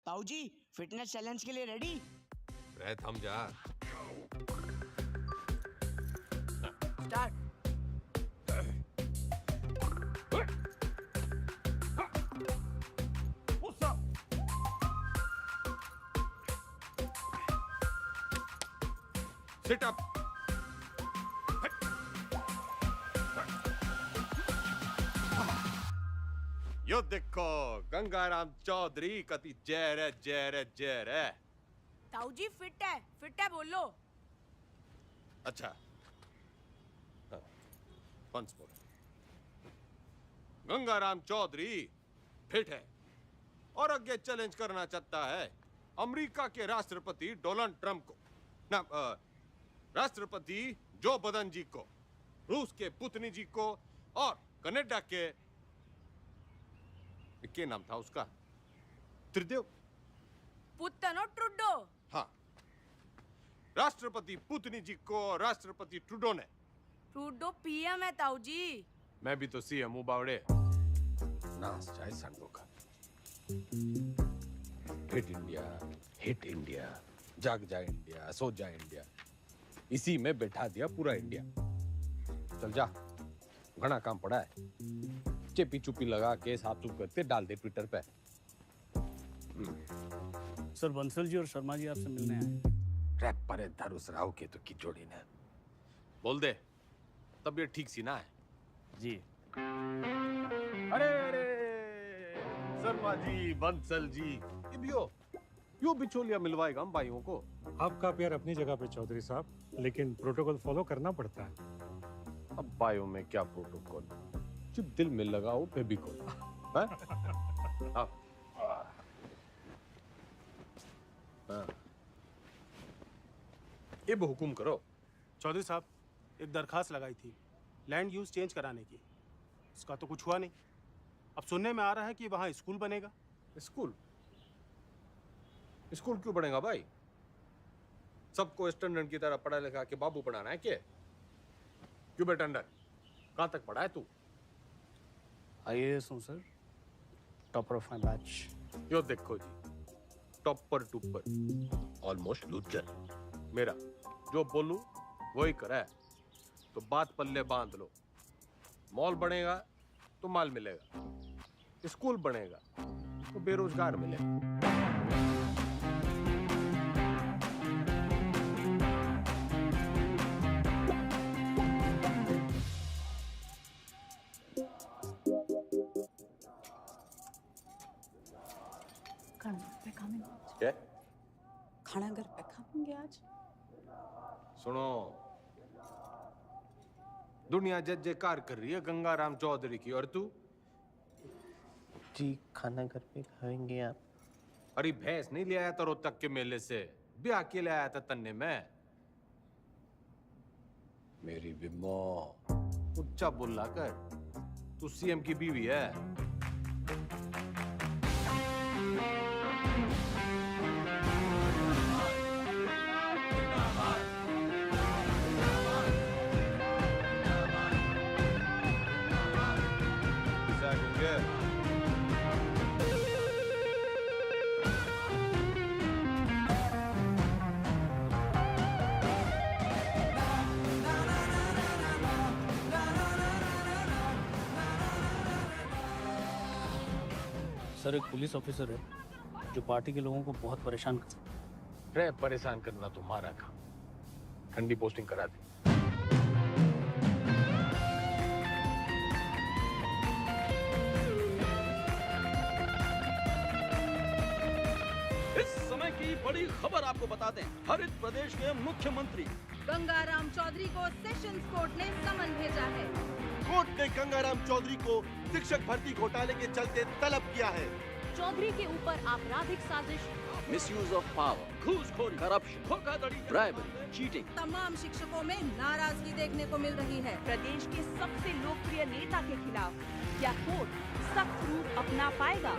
ताऊ जी fitness challenge के लिए रेडी? रह थम जा। स्टार्ट। Sit up. यो देखो गंगाराम चौधरी कति जहर है, जहर है, जहर है। ताऊ जी फिट है बोलो। अच्छा once more. Gangaram Chaudhary fit है और आगे चैलेंज करना चाहता है अमेरिका के राष्ट्रपति डोनाल्ड ट्रंप को, ना राष्ट्रपति जो बदन जी को, रूस के पुतिन जी को और कनाडा के क्या नाम था उसका, त्रिदेव पुतनो ट्रुडो। हाँ, राष्ट्रपति पुतिन जी को राष्ट्रपति ट्रूडो ने। ट्रुडो पीएम है ताऊ जी। मैं भी तो सीएम हूँ बावड़े। नाच जाए संडो का। हिट इंडिया, जाग जाए इंडिया, सो जाए इंडिया, इसी में बैठा दिया पूरा इंडिया। चल जा, घना काम पड़ा है। चेपी चुपी लगा के साफ सुफ करते डाल दे ट्विटर पे। सर बंसल जी और शर्मा जी आपसे मिलने आए। रैप पर धरुस राव के तो की जोड़ी ने। बोल दे, तबीयत ठीक सी ना है? जी। अरे शर्मा जी, बंसल जी, ये भी हो, यो बिचौलिया मिलवाएगा हम भाइयों को। आपका प्यार अपनी जगह पे चौधरी साहब, लेकिन प्रोटोकॉल फॉलो करना पड़ता है। अब भाइयों में क्या प्रोटोकॉल, जब दिल में लगाओ फेविकोल। अब हुकुम करो। चौधरी साहब, एक दरखास्त लगाई थी लैंड यूज चेंज कराने की, इसका तो कुछ हुआ नहीं। अब सुनने में आ रहा है कि वहाँ स्कूल बनेगा। स्कूल? स्कूल क्यों बनेगा भाई? सबको स्टैंडर्ड की तरह पढ़ा लिखा के बाबू बनाना है क्या? क्यों बेटा अंडर, कहाँ तक पढ़ा है तू? IAS हूँ sir, topper of my batch. यो देखो जी, टॉपर टूपर, ऑलमोस्ट लूजर। मेरा जो बोलूं वही करा है, तो बात पल्ले बांध लो। मॉल बनेगा तो माल मिलेगा, स्कूल बनेगा तो बेरोजगार मिलेगा। क्या? खाना घर पे खाएंगे आज। सुनो, दुनिया जय जयकार कर रही है गंगाराम चौधरी की, और तू? जी खाना घर पे खाएंगे आप। अरे भैंस नहीं ले आया था रोहतक के मेले से, ब्याह के ले आया था तन्ने में। मेरी बिम्बो उच्चा बोला कर, तू सीएम की बीवी है। सर एक पुलिस ऑफिसर है जो पार्टी के लोगों को बहुत परेशान करता है। परेशान करना तुम्हारा काम, ठंडी पोस्टिंग करा दी। इस समय की बड़ी खबर आपको बता दें, हरित प्रदेश के मुख्यमंत्री गंगाराम चौधरी को सेशंस कोर्ट ने समन भेजा है। कोर्ट ने गंगाराम चौधरी को शिक्षक भर्ती घोटाले के चलते तलब किया है। चौधरी के ऊपर आपराधिक साजिश, मिसयूज ऑफ पावर, घूसखोरी, करप्शन, धोखाधड़ी, ब्राइबरी, चीटिंग। तमाम शिक्षकों में नाराजगी देखने को मिल रही है। प्रदेश के सबसे लोकप्रिय नेता के खिलाफ क्या कोर्ट सख्त रूप अपना पाएगा?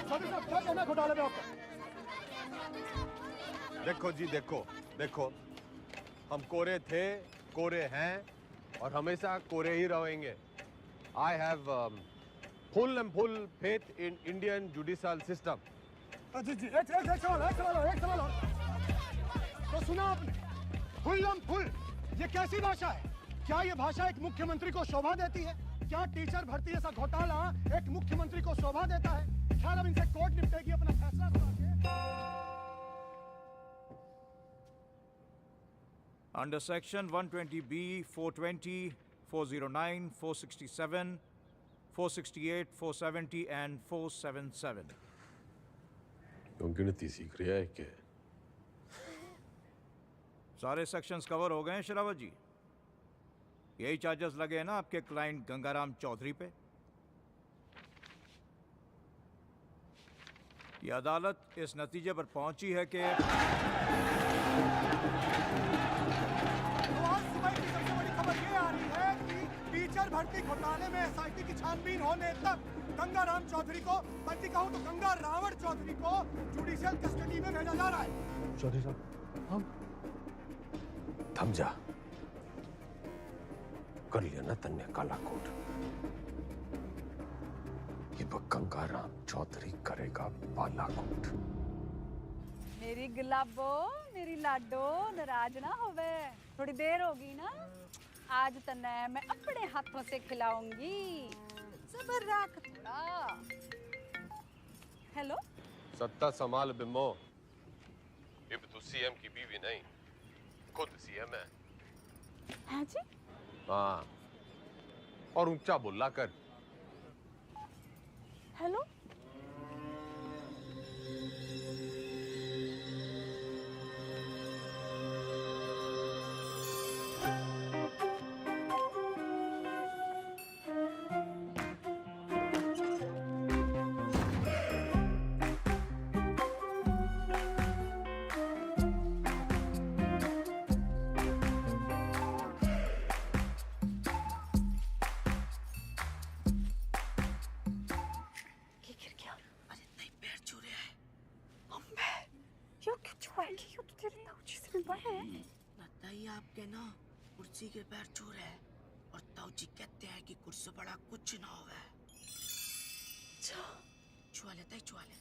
क्या कहना घोटाले में आपका? देखो जी, देखो देखो, हम कोरे थे, कोरे हैं और हमेशा कोरे ही रहेंगे। I have full and full faith in Indian judicial system. जी जी एक सवाल और। तो सुना आपने, फुल ये कैसी भाषा है? क्या ये भाषा एक मुख्यमंत्री को शोभा देती है? क्या टीचर भर्ती जैसा घोटाला एक मुख्यमंत्री को शोभा देता है? ख्याल अब इनसे कोर्ट निपटेगी अपना फैसला सुना के। Under Section 120B, 420, 409, 467, 468, 470 and 477. क्यों गिनती सीख रहा है क्या? सारे सेक्शंस कवर हो गए हैं शरावत जी। यही चार्जेस लगे हैं ना आपके क्लाइंट गंगाराम चौधरी पे। ये अदालत इस नतीजे पर पहुंची है कि आज सुबह की सबसे बड़ी खबर ये आ रही है कि टीचर भर्ती घोटाले में एसआईटी की छानबीन होने तक गंगाराम चौधरी को, बल्कि कहूं तो गंगा रावण चौधरी को जुडिशियल कस्टडी में भेजा जा रहा है। चौधरी साहब हम थम जा, कर लिया ना तन्ने काला कोट। ये गंगाराम चौधरी करेगा बालाकोट। मेरी गुलाबो, मेरी लाडो, नाराज ना होवे। थोड़ी देर होगी ना, आज तन्ने मैं अपने हाथों से खिलाऊंगी। सबर रख थोड़ा। हेलो, सत्ता संभाल बिम्बो। अब तू सीएम की बीवी नहीं, खुद सीएम है। हाँ जी? हाँ, और ऊंचा बोला कर। हेलो, बताइए आपके ना कुर्सी के पैर छू रहे हैं और ताऊजी कहते हैं कि कुर्सी बड़ा कुछ ना होवे। छुआ लेता है, छुआ ले।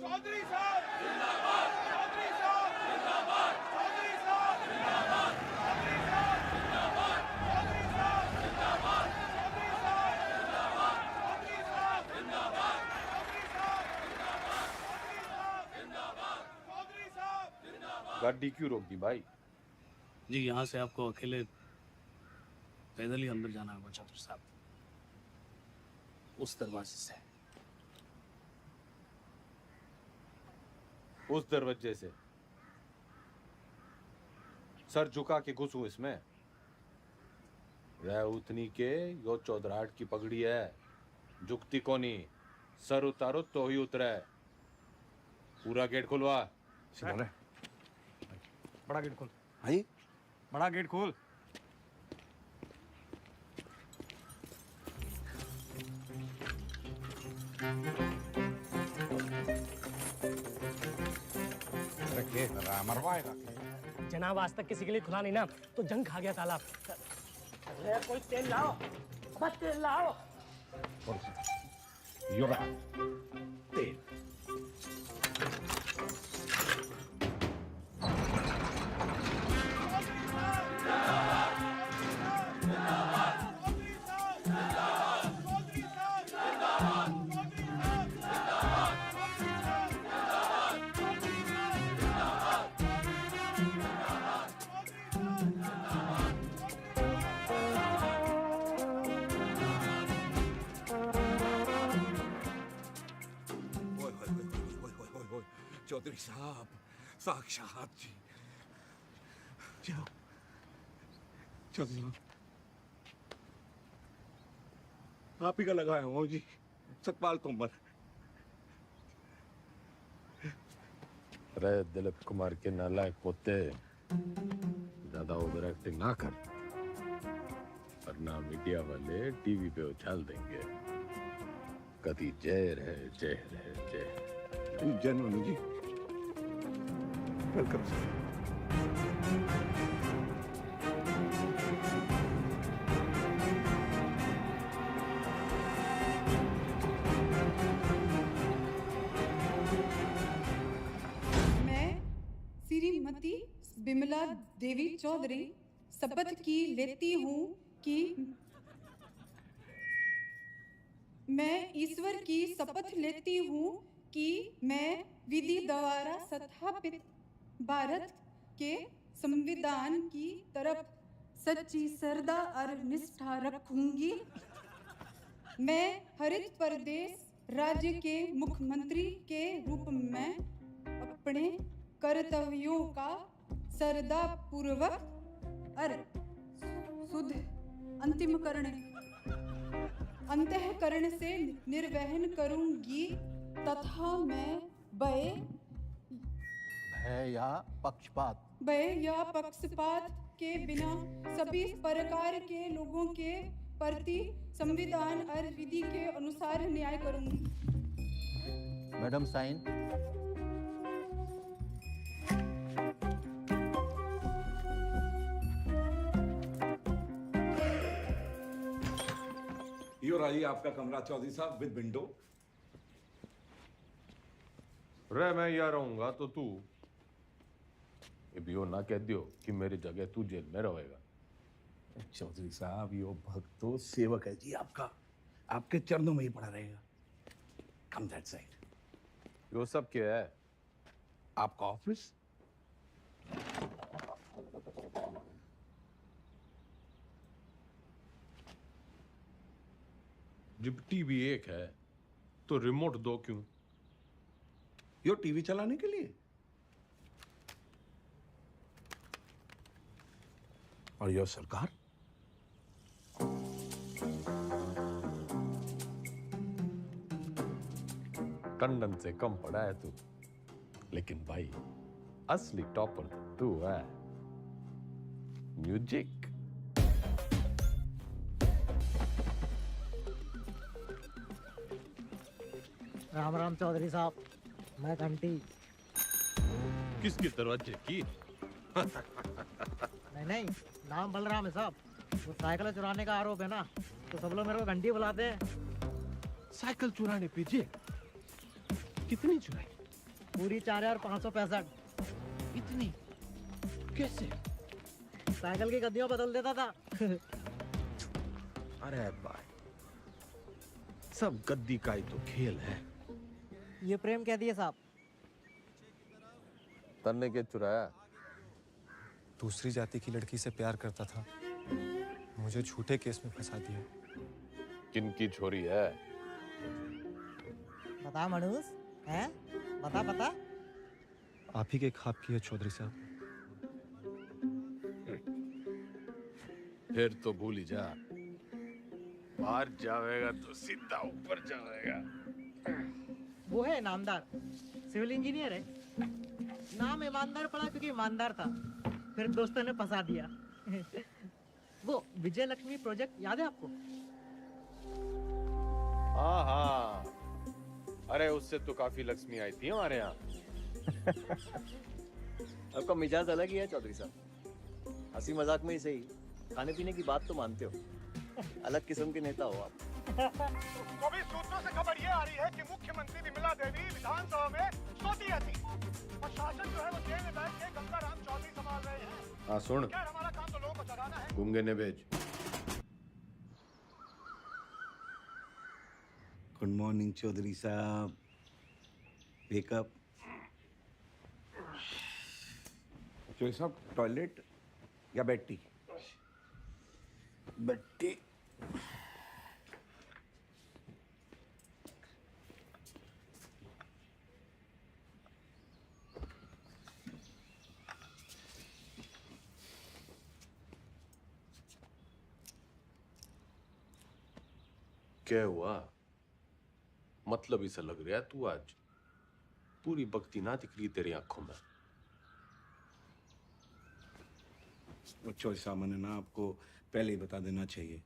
चौधरी साहब जिंदाबाद, चौधरी साहब जिंदाबाद, चौधरी साहब जिंदाबाद, चौधरी साहब जिंदाबाद, चौधरी साहब जिंदाबाद, चौधरी साहब जिंदाबाद, चौधरी साहब जिंदाबाद, चौधरी साहब जिंदाबाद, चौधरी साहब जिंदाबाद। गाड़ी क्यों रोक दी भाई? जी यहाँ से आपको अकेले पैदल ही अंदर जाना होगा चौधरी साहब, उस दरवाजे से। उस दरवाजे से? सर झुका के घुसूं इसमें? रह उतनी के यो चौधराहट की पगड़ी है, झुकती कोनी। सर उतारो तो ही उतरे। पूरा गेट खुलवा। बड़ा गेट खोल। भाई बड़ा गेट खोल। मरवाएगा जनाब, आज तक किसी के लिए खुला नहीं ना, तो जंग खा गया तालाब। अरे कोई तेल लाओ, बस तेल लाओ। तेल चौधरी साहब, साक्षात जी। चौधरी साहब, आप ही का लगाया हूँ जी, सतपाल तोमर। अरे दिलीप कुमार के नालायक पोते, ज्यादा ओवर एक्टिंग ना कर, वरना मीडिया वाले टीवी पे उछाल देंगे। कभी जय रहे, जय रहे, जय। जेन्युइन जी। Welcome sir. मैं श्रीमती बिमला देवी चौधरी शपथ की लेती हूँ कि मैं ईश्वर की शपथ लेती हूँ कि मैं विधि द्वारा स्थापित भारत के संविधान की तरफ सच्ची श्रद्धा और निष्ठा रखूंगी। मैं हरित प्रदेश राज्य के मुख्यमंत्री के रूप में अपने कर्तव्यों का श्रद्धा पूर्वक और शुद्ध अंतःकरण से निर्वहन करूंगी तथा मैं भय या पक्षपात के बिना सभी प्रकार के लोगों के प्रति संविधान और विधि के अनुसार न्याय करूंगी। Madam sign. यो रही आपका कमरा चौधरी साहब विद विंडो। रे मैं यहाँ रहूंगा तो तू ये भी हो ना कह दियो कि मेरी जगह तू जेल में रहेगा। चौधरी साहब यो भक्त तो सेवक है जी आपका, आपके चरणों में ही पड़ा रहेगा। कम दैट साइड। यो सब क्या है? आपका ऑफिस। जब टीवी एक है तो रिमोट दो क्यों? यो टीवी चलाने के लिए। और यो सरकार। टंडन से कम पड़ा है तू, लेकिन भाई असली टॉपर तू है। म्यूजिक। राम राम चौधरी साहब, मैं घंटी। किसके दरवाजे की? नहीं, नाम बलराम है साहब। वो साइकिल चुराने का आरोप है ना, तो सब लोग मेरे को घंटी बुलाते हैं। साइकिल चुराने पे जेल? कितनी चुराई? पूरी 4565। इतनी? कैसे? साइकिल की गद्दियों बदल देता था। अरे भाई, सब गद्दी का ही तो खेल है। ये प्रेम कह दिए साहब। तन्ने के चुराया? दूसरी जाति की लड़की से प्यार करता था, मुझे झूठे केस में फंसा दिया। किनकी छोरी है? बता मनुष, हैं? बता। आप ही के ख्वाब की है चौधरी साहब। फिर तो भूल ही जा। बाहर जाएगा तो सीधा ऊपर जाएगा। वो है नामदार, सिविल इंजीनियर है। नाम ईमानदार पड़ा क्योंकि ईमानदार था, फिर दोस्तों ने फंसा दिया। वो विजय लक्ष्मी प्रोजेक्ट याद है आपको? हाँ, अरे उससे तो काफी लक्ष्मी आई थी हमारे यहाँ। आपका मिजाज अलग ही है चौधरी साहब। हंसी मजाक में ही सही, खाने पीने की बात तो मानते हो। अलग किस्म के नेता हो आप। तो भी सूत्रों से खबर ये आ रही है कि मुख्यमंत्री विमला देवी विधानसभा में सोती रहती और शासन जो है वो जेल में बैठ के गंगाराम चौधरी संभाल रहे हैं। हाँ सुन, खैर हमारा काम तो लोगों को जगाना है। गूंगे ने भेज। गुड मॉर्निंग चौधरी साहब। वेकअप। चौधरी साहब टॉयलेट या बेड टी? Bed tea. क्या हुआ? मतलब इसे लग रहा है तू आज पूरी भक्ति ना दिख रही तेरी आंखों में। चौधरी साहब मैंने ना आपको पहले ही बता देना चाहिए।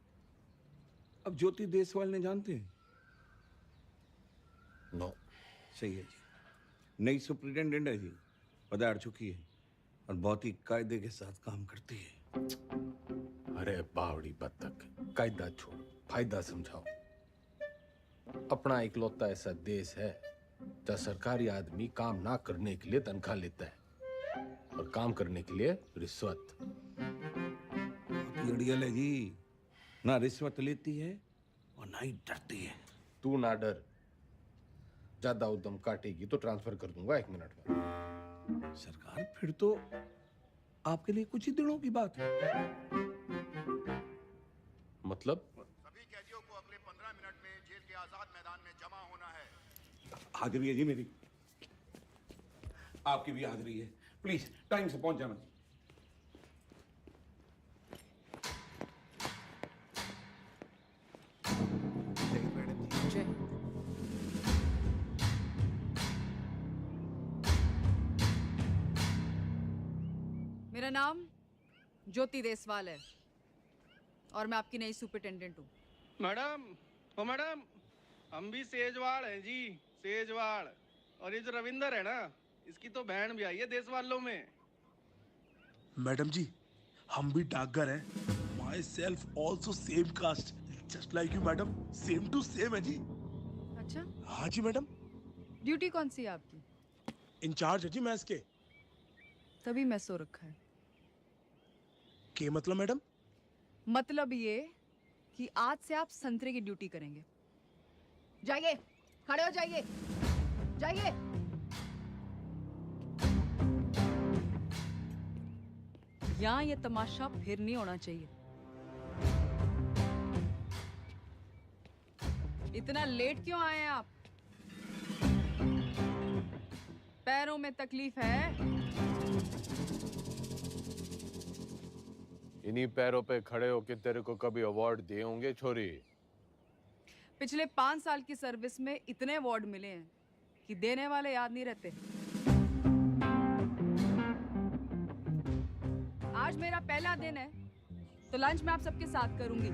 अब ज्योति देसवाल ने जानते हैं? नो। सही है जी। नई सुप्रिटेंडेंट है जी, पधार चुकी है और बहुत ही कायदे के साथ काम करती है। अरे बावड़ी बत्तख, कायदा छोड़, फायदा समझाओ। अपना इकलौता ऐसा देश है जहाँ सरकारी आदमी काम ना करने के लिए तनख्वाह लेता है और काम करने के लिए रिश्वत। अड़ियल है जी, ना रिश्वत लेती है और ना ही डरती है। तू ना डर, ज्यादा उद्यम काटेगी तो ट्रांसफर कर दूंगा 1 मिनट में। सरकार फिर तो आपके लिए कुछ ही दिनों की बात है। मतलब? सभी कैदियों को अगले 15 मिनट में जेल के आजाद मैदान में जमा होना है। हाजिरी है जी मेरी, आपकी भी हाजिरी है। प्लीज टाइम से पहुंच जाना। मेरा नाम ज्योति देसवाल है और मैं आपकी नई सुपरिटेंडेंट हूँ। मैडम, ओ मैडम, हम भी सेजवाड़ हैं जी, सेजवाड़। और ये जो रविंदर है ना, इसकी तो बहन भी आई है देश वालों में। मैडम जी, हम भी डाकघर हैं। Myself also same caste, just like you madam, same to same है जी। अच्छा? हाँ जी मैडम। ड्यूटी कौन सी है आपकी? इंचार्ज है जी मैस के। तभी मैं सो रखा है। के मतलब मैडम? मतलब ये कि आज से आप संतरे की ड्यूटी करेंगे। जाइए, खड़े हो जाइए, जाइए। यहाँ ये तमाशा फिर नहीं होना चाहिए। इतना लेट क्यों आए आप? पैरों में तकलीफ है? इन्हीं पैरों पे खड़े होके तेरे को कभी अवार्ड दिए होंगे छोरी? पिछले 5 साल की सर्विस में इतने अवार्ड मिले हैं कि देने वाले याद नहीं रहते। आज मेरा पहला दिन है तो लंच मैं आप सबके साथ करूंगी।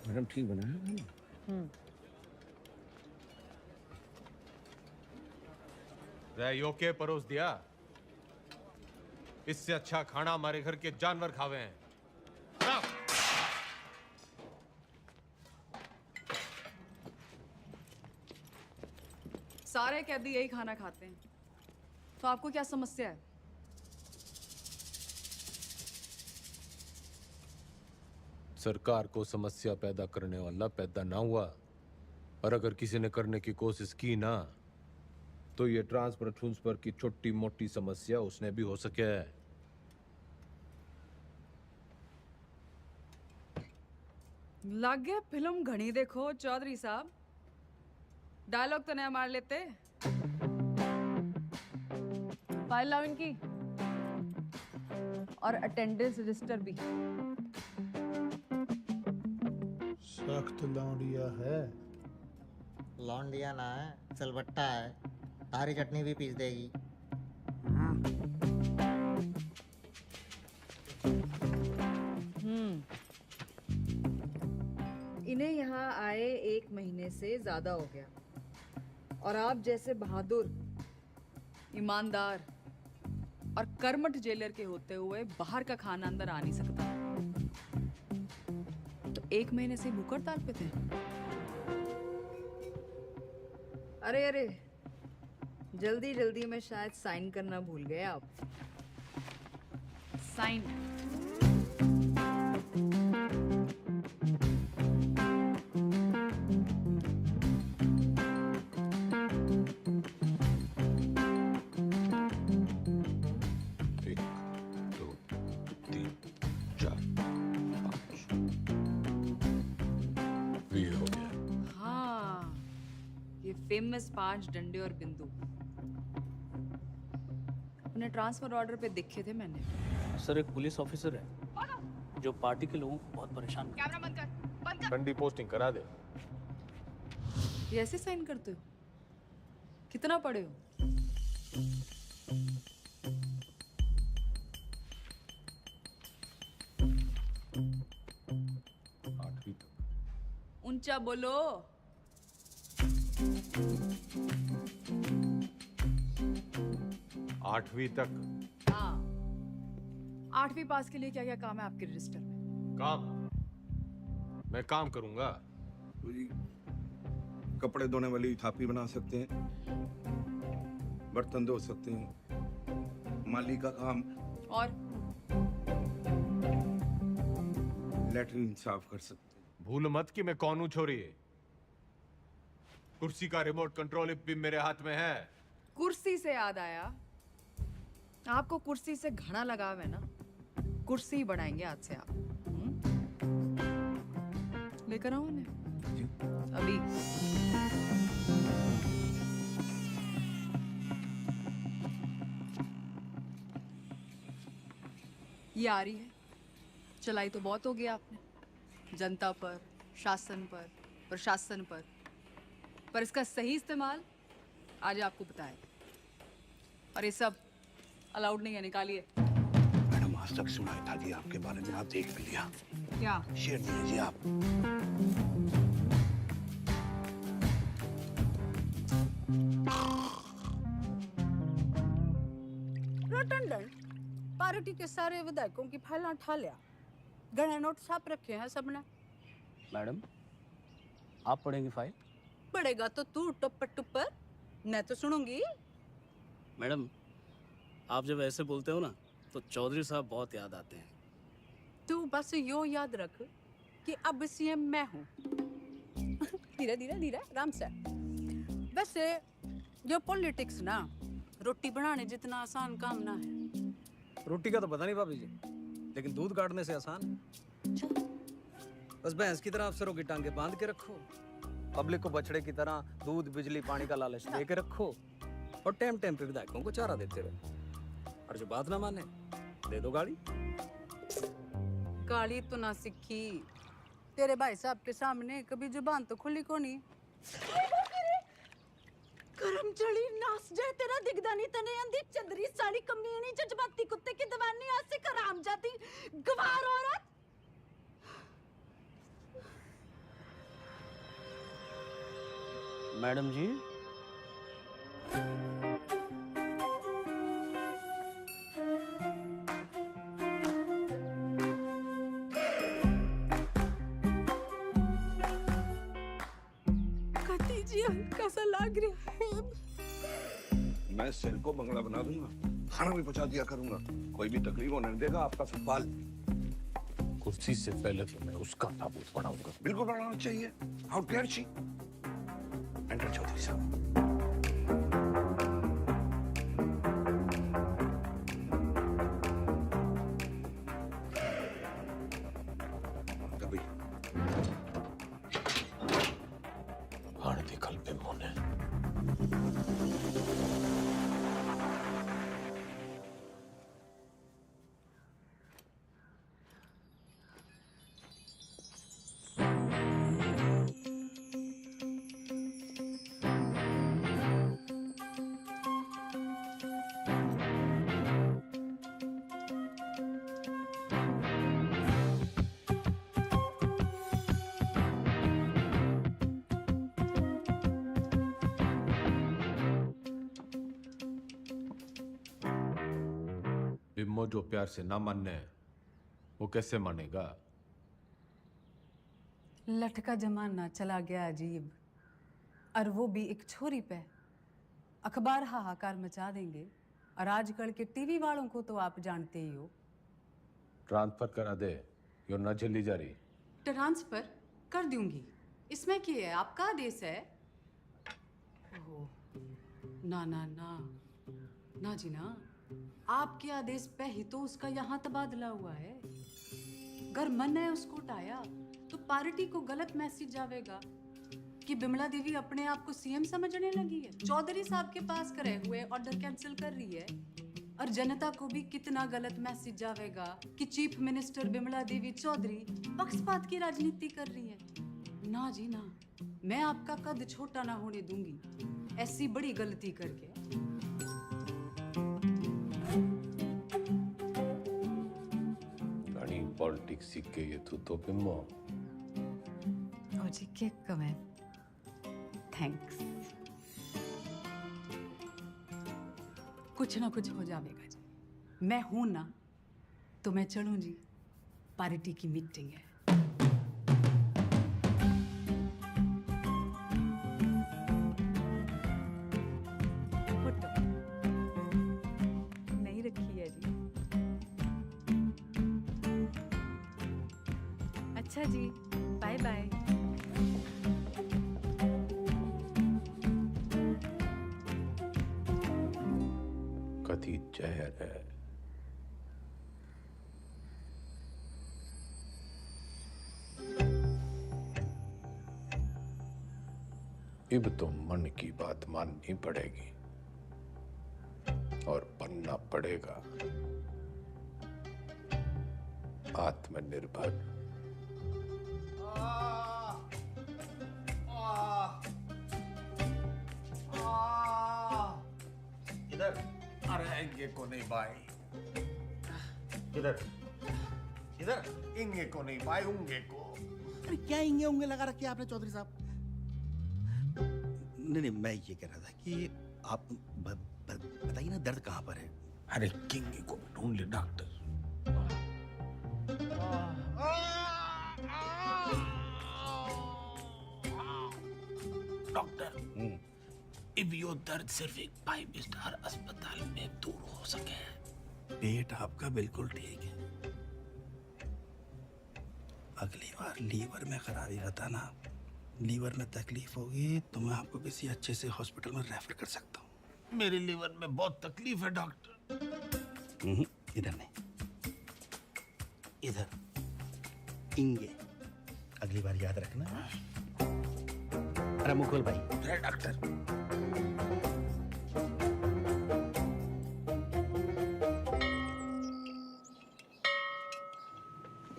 मैडम ठीक बना है? रैयो के परोस दिया, इससे अच्छा खाना हमारे घर के जानवर खावे हैं। सारे कैदी यही खाना खाते हैं, तो आपको क्या समस्या है? सरकार को समस्या पैदा करने वाला पैदा ना हुआ, और अगर किसी ने करने की कोशिश की ना, तो ये ट्रांसफर की छोटी मोटी समस्या उसने भी हो सके है। लग गया फिल्म घनी देखो चौधरी साहब, डायलॉग तो नया मार लेते। फाइल लाओ इनकी, और अटेंडेंस रजिस्टर भी। सख्त लौंडिया है। लौंडिया ना है, सिलबट्टा है। तारी चटनी भी पीस देगी। इन्हें यहाँ आए 1 महीने से ज्यादा हो गया, और आप जैसे बहादुर, ईमानदार और कर्मठ जेलर के होते हुए बाहर का खाना अंदर आ नहीं सकता। तो 1 महीने से भूख हड़ताल पे थे। अरे अरे, जल्दी जल्दी में शायद साइन करना भूल गए आप। साइन। फेमस 5 डंडे और बिंदु अपने ट्रांसफर ऑर्डर पे देखे थे मैंने। सर, एक पुलिस ऑफिसर है जो पार्टी के लोगों को बहुत परेशान करता है। कैमरा बंद कर, बंद कर। ठंडी पोस्टिंग करा दे। ये ऐसे साइन करते हो? कितना पढ़े हो? ऊंचा बोलो। आठवीं तक। हाँ, 8वीं पास के लिए क्या क्या काम है आपके रजिस्टर में? काम? मैं काम करूंगा। तो जी कपड़े धोने वाली थापी बना सकते हैं, बर्तन धो सकते हैं, माली का काम, और लेटरिन साफ कर सकते हैं। भूल मत कि मैं कौन हूं छोरी। कुर्सी का रिमोट कंट्रोल भी मेरे हाथ में है। कुर्सी से याद आया, आपको कुर्सी से घना लगाव है ना, कुर्सी बढ़ाएंगे आज से आप। लेकर आओ उन्हें अभी। ये आ रही है, चलाई तो बहुत हो गया आपने, जनता पर, शासन पर, प्रशासन पर इसका सही इस्तेमाल आज आपको बताए। और ये सब अलाउड नहीं है, निकालिए। मैडम आज तक सुनाई था जी आपके बारे में, आप देख भी लिया। क्या शेयर दिए जी आप। रटंडन पार्टी के सारे विधायकों की फाइलें उठा लिया, गणे नोट छाप रखे हैं सबने। मैडम आप पढ़ेंगी फाइल? पड़ेगा तो तू टुप्पर टुप्पर, मैं तो सुनूंगी। मैडम आप जब ऐसे बोलते हो ना तो चौधरी साहब बहुत याद आते हैं। तू बस यो याद रख कि अब सीएम मैं हूँ। धीरे धीरे धीरे आराम से। वैसे ये पॉलिटिक्स ना रोटी बनाने जितना आसान काम ना है। रोटी का तो पता नहीं भाभी जी, लेकिन दूध काटने से आसान है। बस भैंस की तरह अफसरों की टांगे बांध के रखो, पब्लिक को बछड़े की तरह दूध बिजली पानी का लालच दे के रखो, और टाइम टाइम पे विधायकों को चारा देते रहो। और जो बात ना माने दे दो गाड़ी। गाली तो ना सीखी, तेरे भाई साहब के सामने कभी जुबान तो खुली को नहीं। करम चढ़ी नास जाए तेरा दिगदानी तने अंधी चंदरी साड़ी कमीनी जज्बाती कुत्ते की दवानी आज से कराम जाती गवार औरत। मैडम जी कती जी हल्का सा लग रहा है। मैं सेल को बंगला बना दूंगा, खाना भी पहुंचा दिया करूंगा, कोई भी तकलीफ होने नहीं देगा आपका सवाल। कुर्सी से पहले तो मैं उसका ताबूत पढ़ाऊंगा। बिल्कुल बढ़ाना चाहिए। How dare she. Enter Chaudhary साहब। कभी हाण दिखल पे मोने। बिम्मो जो प्यार से ना मानने वो कैसे मानेगा? लटका जमाना चला गया अजीब, और वो भी एक छोरी पे। अखबार हाहाकार मचा देंगे, और आजकल के टीवी वालों को तो आप जानते ही हो। ट्रांसफर करा दे, यो न झेली जा रही। ट्रांसफर कर दूंगी, इसमें क्या है, आपका आदेश है। ओह, ना ना ना ना जी ना, आपके आदेश पे ही तो उसका यहाँ तबादला हुआ है। अगर मन है उसको उठाया तो पार्टी को गलत मैसेज जावेगा कि बिमला देवी अपने आप को सीएम समझने लगी है, चौधरी साहब के पास करे हुए ऑर्डर कैंसिल कर रही है। और जनता को भी कितना गलत मैसेज जावेगा कि चीफ मिनिस्टर बिमला देवी चौधरी पक्षपात की राजनीति कर रही है। ना जी ना, मैं आपका कद छोटा ना होने दूंगी ऐसी बड़ी गलती करके। पॉलिटिक्स सीख के ये तो बिम्मो। ताऊजी केक कमें थैंक्स कुछ ना कुछ हो जाएगा जी मैं हूं ना तो मैं चलूं जी पार्टी की मीटिंग है फोटो नहीं रखी है जी अच्छा जी बाय बाय कथी जहर है अब तो मन की बात माननी पड़ेगी और बनना पड़ेगा आत्मनिर्भर। इधर अरे इंगे को नहीं भाई इधर इधर इंगे को नहीं भाई उंगे को। अरे क्या इंगे उंगे लगा रखे आपने चौधरी साहब? नहीं मैं ये कह रहा था कि आप बताइए ना दर्द कहाँ पर है? अरे किंगे को ढूंढ ले डॉक्टर। डॉक्टर अब यो दर्द सिर्फ एक 5 स्टार अस्पताल में दूर हो सके। पेट आपका बिल्कुल ठीक है। अगली बार लीवर में खराबी बताना। लीवर में तकलीफ होगी तो मैं आपको किसी अच्छे से हॉस्पिटल में रेफर कर सकता हूँ। मेरे लीवर में बहुत तकलीफ है डॉक्टर। इधर नहीं इधर इंगे। अगली बार याद रखना। अरे मुकुल भाई डॉक्टर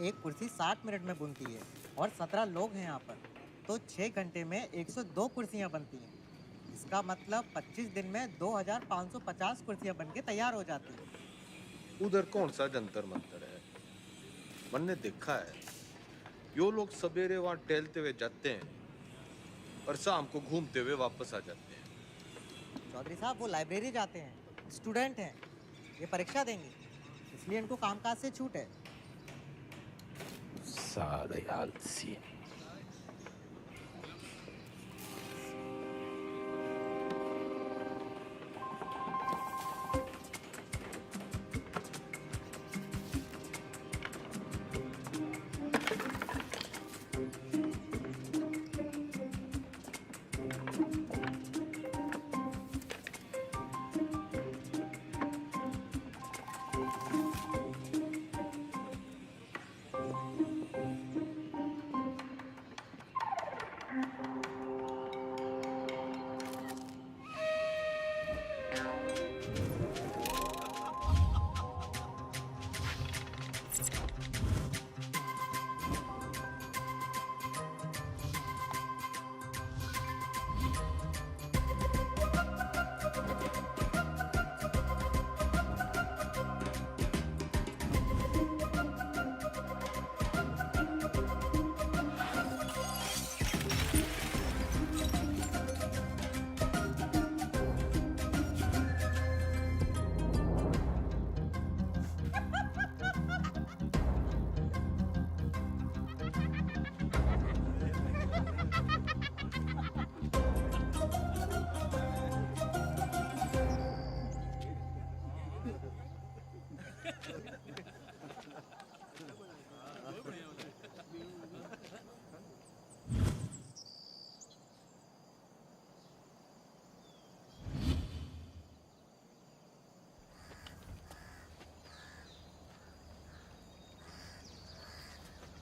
एक कुर्सी 60 मिनट में बनती है और 17 लोग हैं यहाँ पर तो 6 घंटे में 102 कुर्सियाँ बनती हैं। इसका मतलब 25 दिन में 2550 कुर्सियाँ बनके तैयार हो जाती हैं। उधर कौन सा जंतर मंतर है? मैंने देखा है यो लोग सवेरे वहां टहलते हुए जाते हैं और शाम को घूमते हुए वापस आ जाते हैं। चौधरी साहब वो लाइब्रेरी जाते हैं, स्टूडेंट हैं, ये परीक्षा देंगे इसलिए इनको कामकाज से छूट है। सारे आलसी।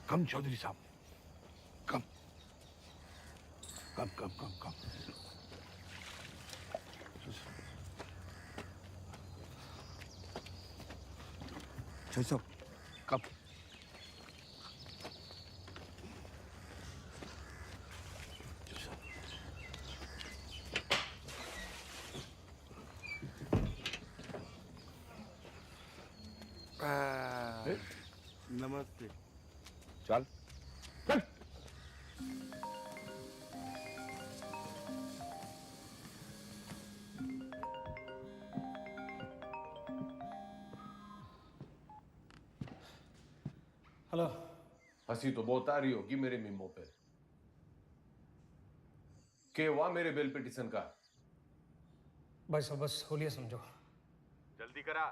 कम चौधरी साहब कम कम कम कम कम। चौधरी साहब कम। नमस्ते। चल चल। हेलो। हंसी तो बहुत आ रही होगी मेरे मीमो पे। के हुआ मेरे बेल पिटीशन का? भाई साहब बस होलिया समझो। जल्दी करा।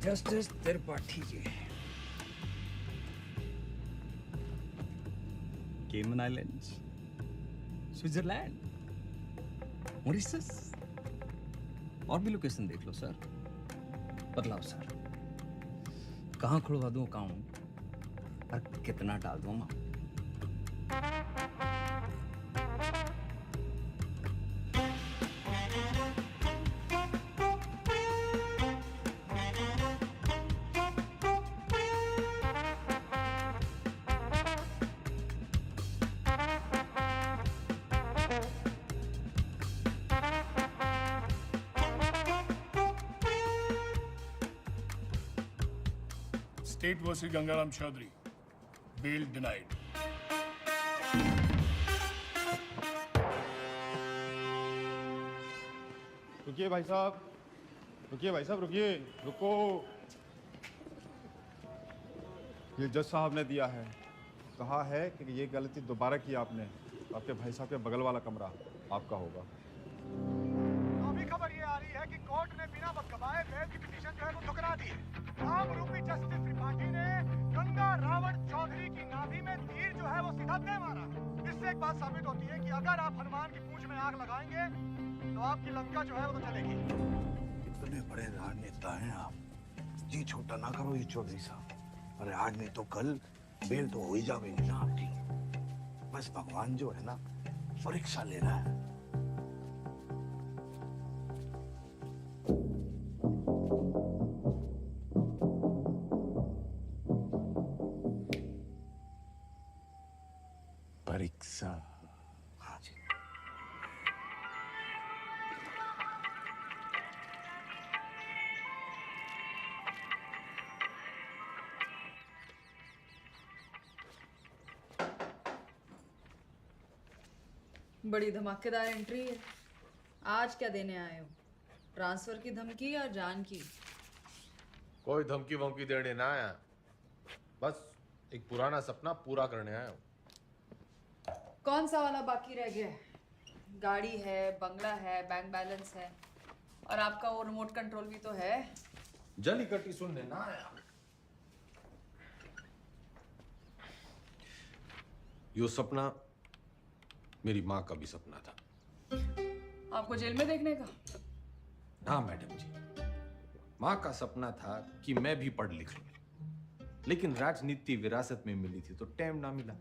जस्टिस त्रिपाठी जी, केमन आइलैंड्स, स्विट्जरलैंड, मॉरिशस, और भी लोकेशन देख लो सर। बतलाओ सर, कहाँ खुलवा दूँ अकाउंट और कितना डाल दूँ amount? State versus Gangaram Chaudhary. Bail denied. रुकिए भाई साहब, रुकिए भाई साहब, रुकिए, रुको। ये जज साहब ने दिया है, कहा है कि ये गलती दोबारा की आपने, आपके भाई साहब के बगल वाला कमरा आपका होगा। अभी खबर ये आ रही है कि कोर्ट ने बिना वक्त गवाए बेल की पिटीशन जो है वो ठुकरा दी है। राम रूपी जस्टिस त्रिपाठी ने गंगा रावण चौधरी की नाभि में तीर जो है वो सीधा दे मारा। इससे एक बात साबित होती है कि अगर आप हनुमान की पूंछ में आग लगाएंगे तो आपकी लंका जो है वो तो चलेगी। इतने बड़े राजनेता हैं आप, जी छोटा ना करो ये चौधरी साहब। अरे आज नहीं तो कल बेल तो हो ही जाएगी ना आपकी। बस भगवान जो है ना परीक्षा ले रहा है। परीक्षा। हाँ जी। बड़ी धमाकेदार एंट्री है। आज क्या देने आए हो? ट्रांसफर की धमकी या जान की? कोई धमकी वमकी देने ना आया, बस एक पुराना सपना पूरा करने आया हूँ। कौन सा वाला बाकी रह गया है? गाड़ी है, बंगला है, बैंक बैलेंस है, और आपका वो रिमोट कंट्रोल भी तो है। जली कटी सुनने ना आया। यो सपना मेरी माँ का भी सपना था। आपको जेल में देखने का? हाँ मैडम जी, माँ का सपना था कि मैं भी पढ़ लिख लूं, लेकिन राजनीति विरासत में मिली थी तो टाइम ना मिला।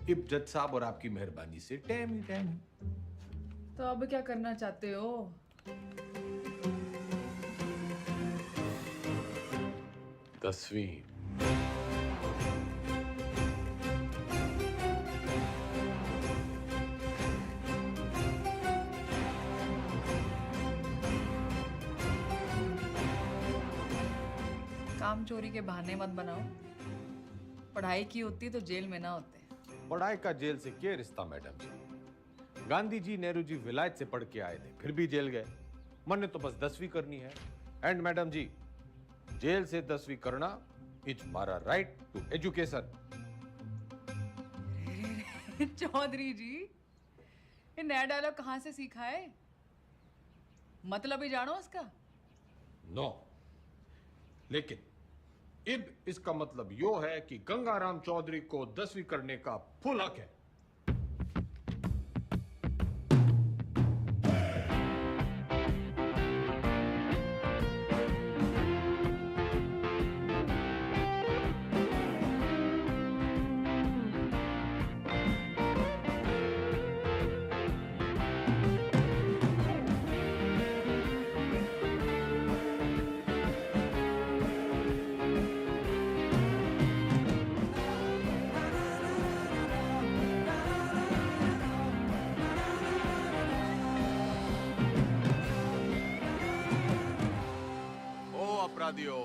इब जज साहब और आपकी मेहरबानी से टाइम ही टाइम। तो अब क्या करना चाहते हो? दसवीं। काम चोरी के बहाने मत बनाओ। पढ़ाई की होती तो जेल में ना होते। पढ़ाई का जेल से क्या रिश्ता मैडम जी? गांधी जी, नेहरू जी विलायत से पढ़ के आए थे, फिर भी जेल गए। मैंने तो बस 10वीं करनी है। एंड मैडम जी, जेल से 10वीं करना इज मारा राइट टू एजुकेशन। चौधरी जी, ये नया डायलॉग कहाँ से सीखा है? मतलब ही जानो उसका? नो, लेकिन इब इसका मतलब यो है कि गंगाराम चौधरी को 10वीं करने का फुल हक है। दियो।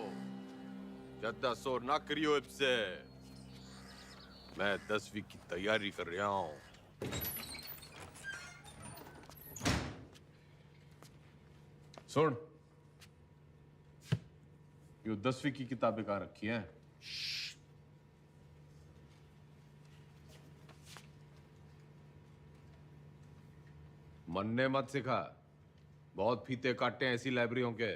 ज्यादा शोर ना करियो इससे। मैं 10वीं की तैयारी कर रहा हूँ। सुन, यो 10वीं की किताबें कहाँ रखी हैं? मन्ने मत सिखा, बहुत फीते काटे हैं ऐसी लाइब्रेरियों के।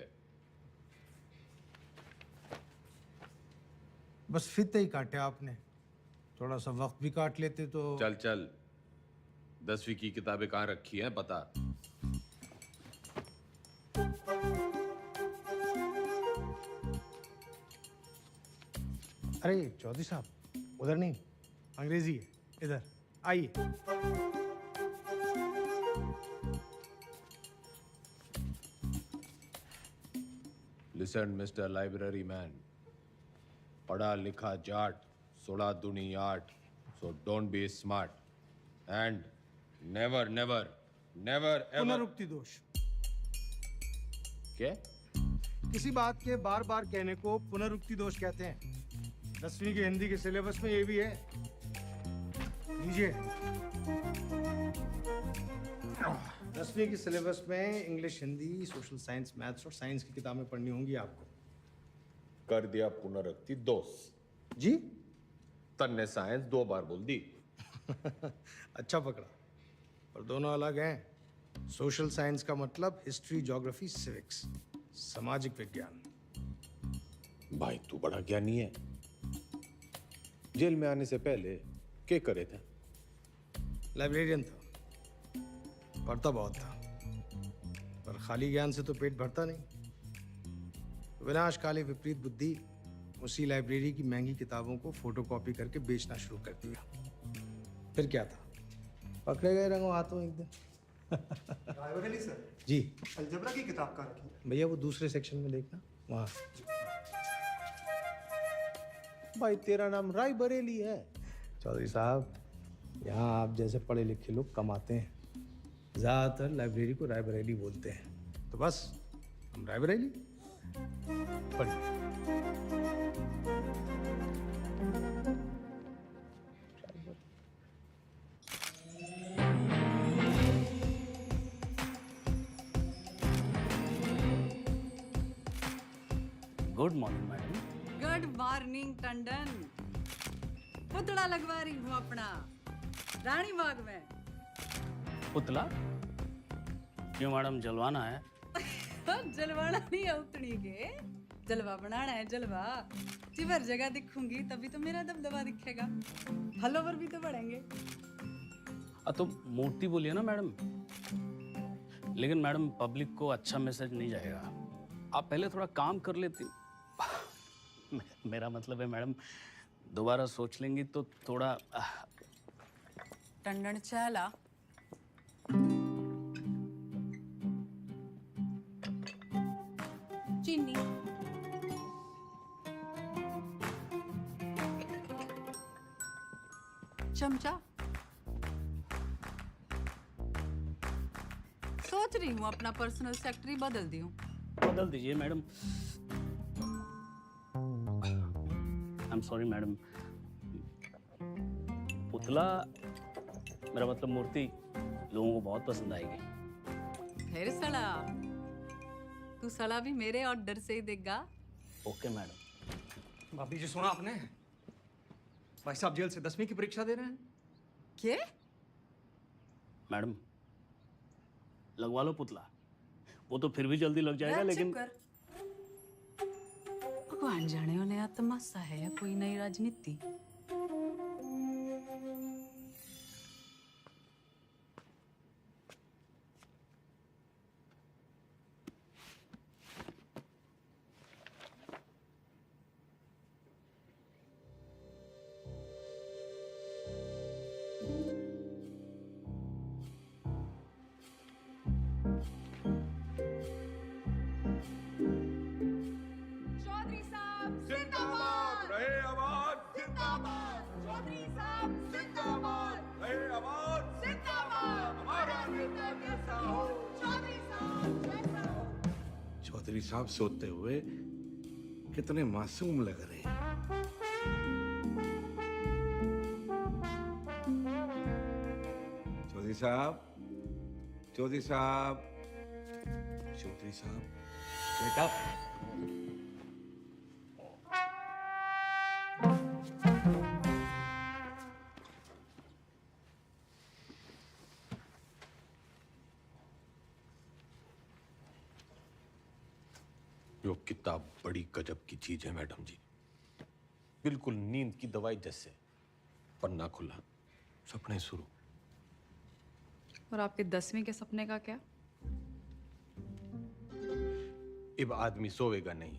बस फीते ही काटे आपने, थोड़ा सा वक्त भी काट लेते तो। चल चल, 10वीं की किताबें कहाँ रखी हैं बता। अरे चौधरी साहब, उधर नहीं, अंग्रेजी है, इधर आइए। लिसन मिस्टर लाइब्रेरी मैन, पढ़ा लिखा जाट, 16 दूनी 8, so don't be smart and never ever पुनरुक्ति दोष। क्या? किसी बात के बार बार कहने को पुनरुक्ति दोष कहते हैं। 10वीं के हिंदी के सिलेबस में ये भी है, लीजिए। 10वीं के सिलेबस में English, Hindi, social science, maths और साइंस की किताबें पढ़नी होंगी आपको। कर दिया पुनरुक्ति दोष जी। तन्ने साइंस 2 बार बोल दी। अच्छा पकड़ा, पर दोनों अलग हैं। सोशल साइंस का मतलब हिस्ट्री, ज्योग्राफी, सिविक्स, सामाजिक विज्ञान। भाई तू बड़ा ज्ञानी है। जेल में आने से पहले क्या करे थे? लाइब्रेरियन था, पढ़ता बहुत था, पर खाली ज्ञान से तो पेट भरता नहीं। विनाशकाली विपरीत बुद्धि उसी लाइब्रेरी की महंगी किताबों को फोटोकॉपी करके बेचना शुरू कर दिया। फिर क्या था, पकड़े गए रंगों हाथों एक दिन। रायबरेली सर जी। अलजबरा की किताब कहाँ रखी है? भैया वो दूसरे सेक्शन में देखना, वहाँ। भाई तेरा नाम राय बरेली है? चौधरी साहब, यहाँ आप जैसे पढ़े लिखे लोग कम आते हैं। ज़्यादातर लाइब्रेरी को रायबरेली बोलते हैं, तो बस हम रायबरेली। पढ़िए। Good morning madam. Good morning Tandon. पुतला लगवा रही हूँ अपना रानी बाग में। पुतला क्यों मैडम, जलवाना है? जलवाना नहीं है उतनी के, जलवा बनाना है जलवा। जिधर जगह दिखूंगी तभी तो मेरा दबदबा दिखेगा, फॉलोवर भी तो बढ़ेंगे। तो मूर्ति बोलिए ना मैडम। लेकिन मैडम पब्लिक को अच्छा मैसेज नहीं जाएगा। आप पहले थोड़ा काम कर लेती। मेरा मतलब है मैडम, दोबारा सोच लेंगी तो थोड़ा। टंडन चला। चीनी। चमचा। सोच रही हूँ अपना पर्सनल सेक्रेटरी बदल दूं। बदल दीजिए madam. I am sorry madam. पुतला, मेरा मतलब मूर्ति, लोगों को बहुत पसंद आएगी। फिर सड़ा, तू सड़ा भी मेरे ऑर्डर से ही देगा। Okay madam. भाभी जी सुना आपने? भाई साहब जेल से 10वीं की परीक्षा दे रहे हैं। क्या? मैडम लगवा लो पुतला, वो तो फिर भी जल्दी लग जाएगा। लेकिन भगवान जाने हो नया तमाशा है या कोई नई राजनीति। चौधरी साहब सोते हुए कितने मासूम लग रहे हैं। चौधरी साहब, चौधरी साहब, चौधरी साहब, बेटा। यो किताब बड़ी गजब की चीज है मैडम जी, बिल्कुल नींद की दवाई जैसे। पन्ना खुला, सपने शुरू। और आपके 10वीं के सपने का क्या? अब आदमी सोएगा नहीं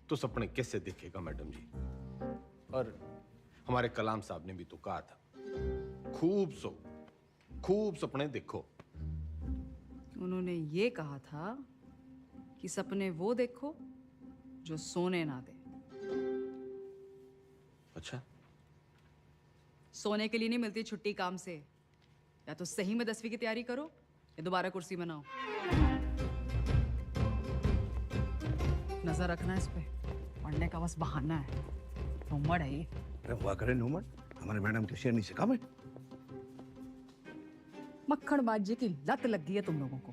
तो सपने कैसे देखेगा मैडम जी? और हमारे कलाम साहब ने भी तो कहा था, खूब सो, खूब सपने देखो। उन्होंने ये कहा था कि सपने वो देखो जो सोने ना दे। अच्छा, सोने के लिए नहीं मिलती छुट्टी काम से। या तो सही में 10वीं की तैयारी करो या दोबारा कुर्सी बनाओ। नजर रखना इस पे, पढ़ने का बस बहाना है। नूमड़ है ये। अरे हुआ करे नूमड़, हमारे मैडम के शेरनी से कम है। मक्खनबाजी की लत लग गई है तुम लोगों को।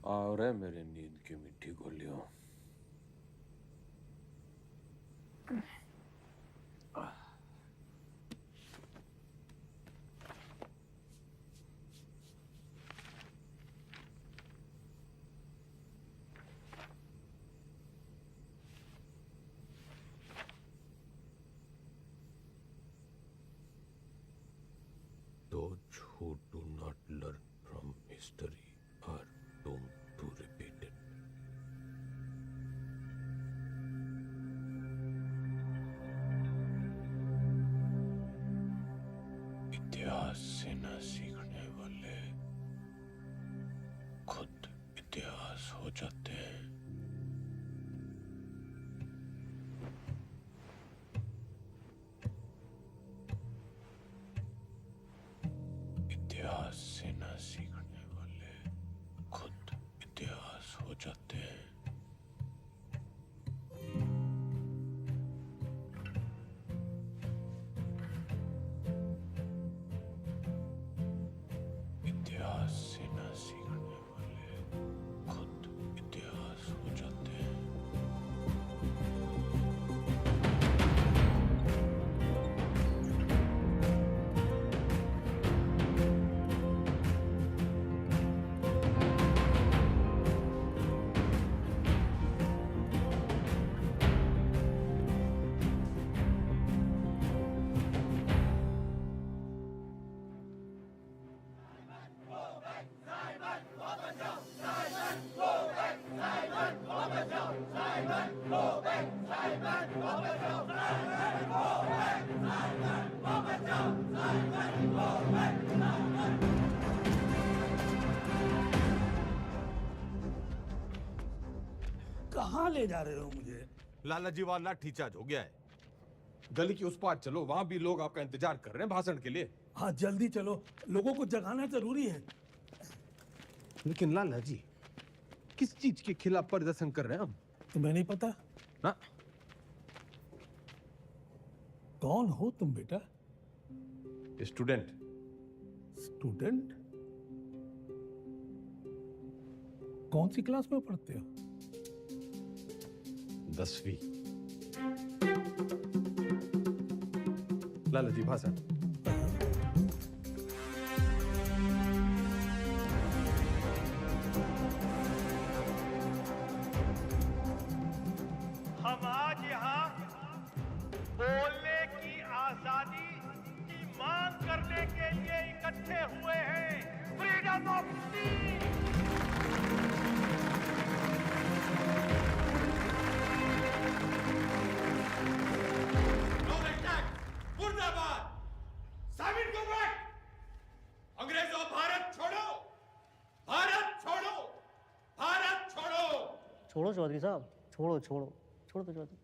और है मेरे नींद की मिट्टी गोलियों। Those who do not learn from history are doomed to repeat it. इतिहास से न सीखने वाले खुद इतिहास हो जाते हैं। इतिहास से न सीखने वाले खुद इतिहास हो जाते हैं। इतिहास से न सीखने वाले खुद इतिहास हो जाते हैं। कहाँ ले जा रहे हो मुझे? लाला जी वाला लाठी चार्ज हो गया है। गली की उस पार चलो, वहां भी लोग आपका इंतजार कर रहे हैं भाषण के लिए। हाँ जल्दी चलो, लोगों को जगाना जरूरी है। लेकिन लाला जी, किस चीज के खिलाफ प्रदर्शन कर रहे हैं हम? तुम्हें नहीं पता ना? कौन हो तुम बेटा? स्टूडेंट। स्टूडेंट? कौन सी क्लास में पढ़ते हो? 10वीं। लाला जी भाषण। हम आज यहाँ बोलने की आजादी की मांग करने के लिए इकट्ठे हुए हैं। फ्रीडम मुर्दाबाद। साबिर को बैठ। अंग्रेजों भारत छोड़ो, भारत छोड़ो, भारत छोड़ो। छोड़ो चौधरी साहब, छोड़ो छोड़ो छोड़ो तो Chaudhary.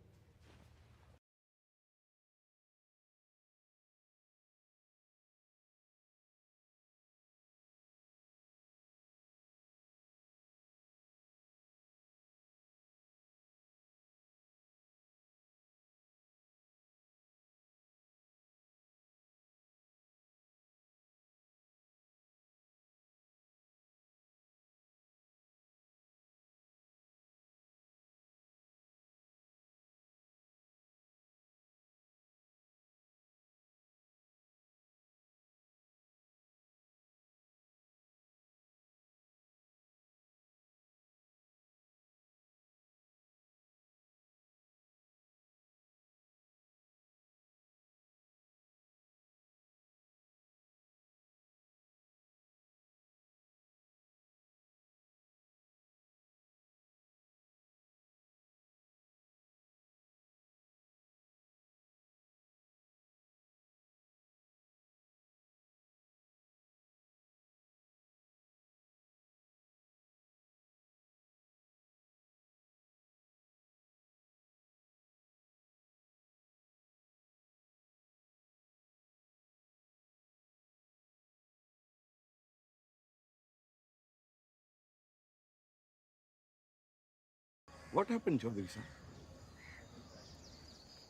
What happened, Chaudhary sir?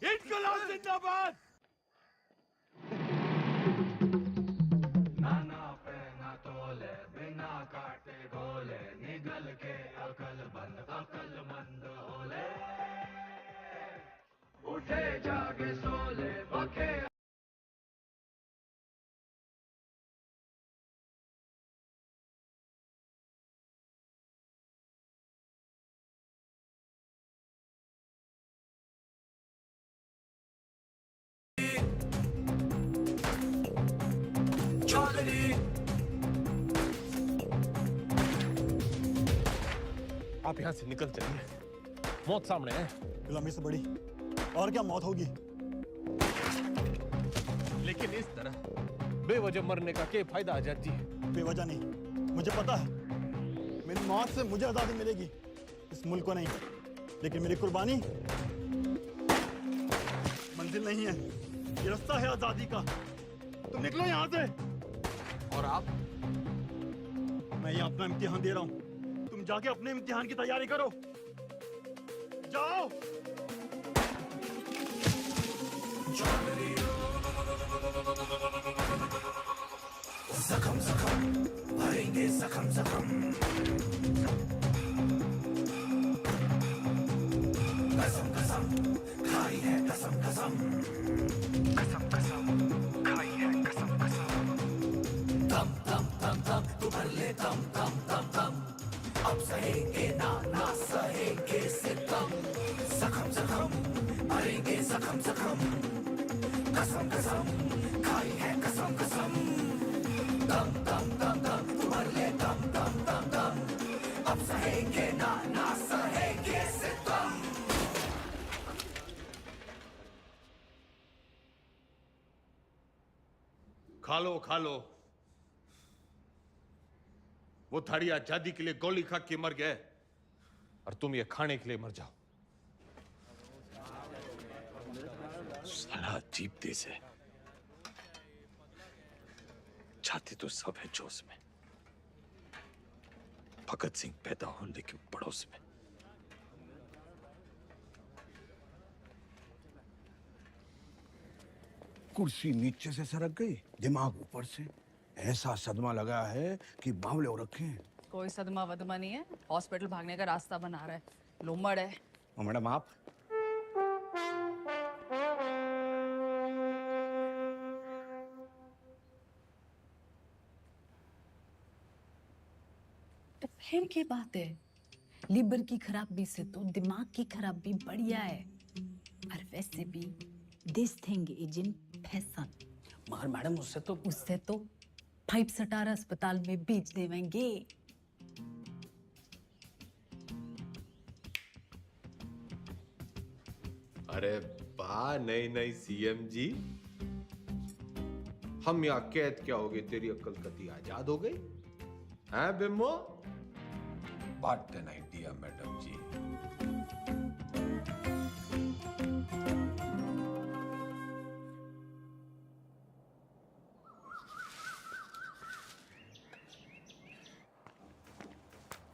इनकलाब जिंदाबाद। नाना पे ना तोले, बिना काटे गोले, निगल के अकलमंद होले। उठे जागे सोले, बखे आप यहाँ से निकल चलिए, मौत सामने है। गुलामी से बड़ी और क्या मौत होगी? लेकिन इस तरह बेवजह मरने का क्या फायदा आजाद जी? बेवजह नहीं, मुझे पता है मेरी मौत से मुझे आजादी मिलेगी, इस मुल्क को नहीं। लेकिन मेरी कुर्बानी मंजिल नहीं है, ये रास्ता है आजादी का। तुम निकलो यहाँ से। और आप? मैं यहाँ अपना इम्तिहान दे रहा हूँ, तुम जाके अपने इम्तिहान की तैयारी करो। जाओ। जख्म जख्म भरेंगे, जख्म जख्म। कसम कसम खाई है, कसम कसम। कसम कसम खाई है, कसम कसम। दम दम दम दम तू भर ले, दम दम दम दम। अब सहेंगे ना ना सहेंगे सितम। जख्म जख्म भरेंगे, जख्म जख्म। कसम कसम खाई है, कसम कसम। दम दम दम दम तू भर ले, दम दम दम दम। अब सहेंगे ना ना सहेंगे सितम। खा लो खा लो। वो थाड़ी आजादी के लिए गोली खा के मर गए और तुम ये खाने के लिए मर जाओ। साला अजीब देश है, जाति तो सब है जोश में। भगत सिंह पैदा हो लेकिन पड़ोस में। कुर्सी नीचे से सरक गई, दिमाग ऊपर से। ऐसा सदमा लगा है कि बावले हो रखे हैं। कोई सदमा वदमा नहीं है, हॉस्पिटल भागने का रास्ता बना रहा है, लोमड़ है। और मैडम आप? तो फिर क्या बात है, लीवर की खराबी से तो दिमाग की खराबी बढ़िया है। और वैसे भी this thing is in fashion. मगर मैडम उससे तो 5 स्टार अस्पताल में बेच देवेंगे। अरे वाह, नई नई सीएम जी। हम यहाँ कैद क्या हो गए, तेरी अक्ल कती आजाद हो गई हैं Bimbo? What an idea madam जी।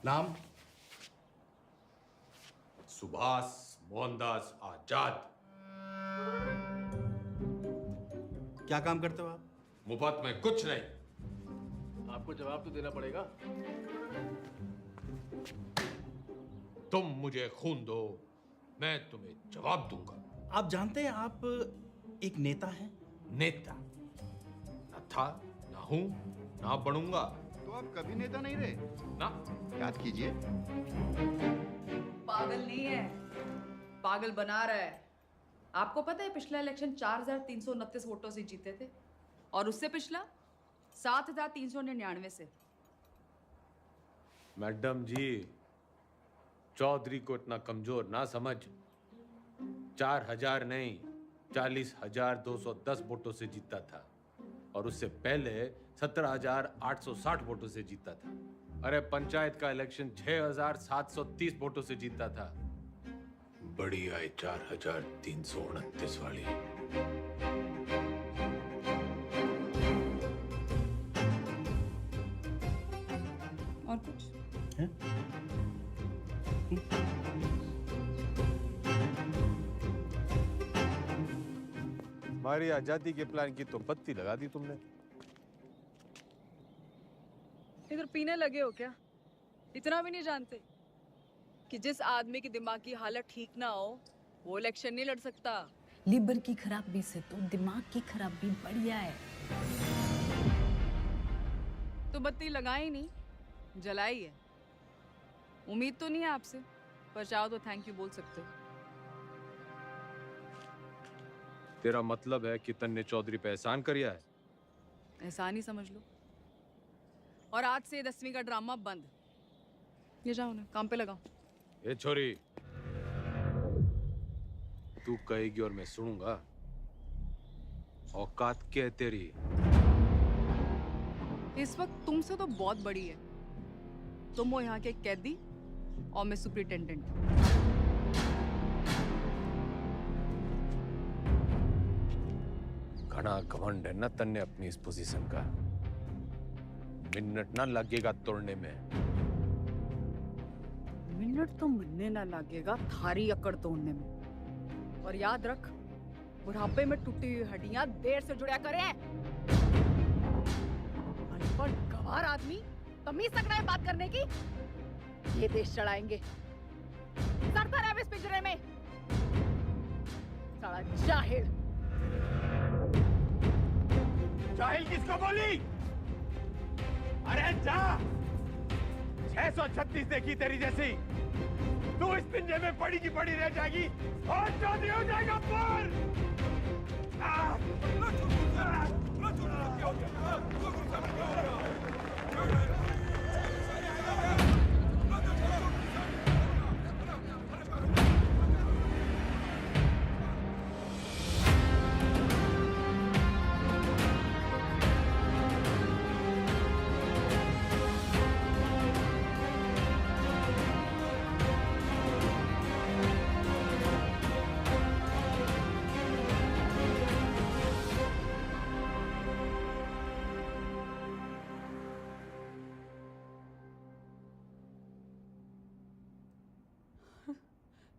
नाम? सुभाष मोहनदास आजाद। क्या काम करते हो आप? मुफ्त में कुछ नहीं। आपको जवाब तो देना पड़ेगा। तुम मुझे खून दो, मैं तुम्हें जवाब दूंगा। आप जानते हैं आप एक नेता हैं? नेता न था, ना हूं, ना बनूंगा। तो आप कभी नेता नहीं रहे ना? याद कीजिए। पागल नहीं है, पागल बना रहा है। आपको पता है पिछला इलेक्शन 4,329 वोटों से जीते थे और उससे पिछला 7,399 से। मैडम जी, चौधरी को इतना कमजोर ना समझ। 4,000 नहीं, 40,210 वोटों से जीता था और उससे पहले 17,860 वोटों से जीता था। अरे पंचायत का इलेक्शन 6,730 वोटों से जीता था। बड़ी आई 4,329 वाली। और कुछ? हमारी आजादी के प्लान की तो बत्ती लगा दी तुमने। इधर पीने लगे हो क्या? इतना भी नहीं जानते कि जिस आदमी की दिमाग की हालत ठीक ना हो वो इलेक्शन नहीं लड़ सकता। लीवर की खराबी से तो दिमाग की खराबी बढ़िया है। तो बत्ती लगाई नहीं, जलाई है। उम्मीद तो नहीं है आपसे, पर चाहो तो थैंक यू बोल सकते हो। तेरा मतलब है कि तन्ने चौधरी पे एहसान करिया है? एहसान ही समझ लो। और आज से 10वीं का ड्रामा बंद। ये जाओ ना, काम पे लगाओ। ए छोरी, तू कहेगी और मैं सुनूंगा। औकात क्या है तेरी? इस वक्त तुमसे तो बहुत बड़ी है। तुम हो यहाँ के कैदी और मैं सुपरिटेंडेंट। घना घमंड है ना तन्ने अपनी इस पोजीशन का। मिनट ना लगेगा तोड़ने में। मिनट तो मिलने ना लगेगा थारी अकड़ तोड़ने में। और याद रख, बुढ़ापे में टूटी हुई हड्डियां देर से जुड़ा करें। अनपढ़ गंवार आदमी तमीज तक नहीं बात करने की। ये देश चढ़ाएंगे। सड़ता रहे इस पिंजरे में। साला जाहिल। जाहिल किसको बोली? अरे जा! 636 देखी तेरी जैसी। तू इस पिंजरे में पड़ी की पड़ी रह जाएगी और चौधरी हो जाएगा पर।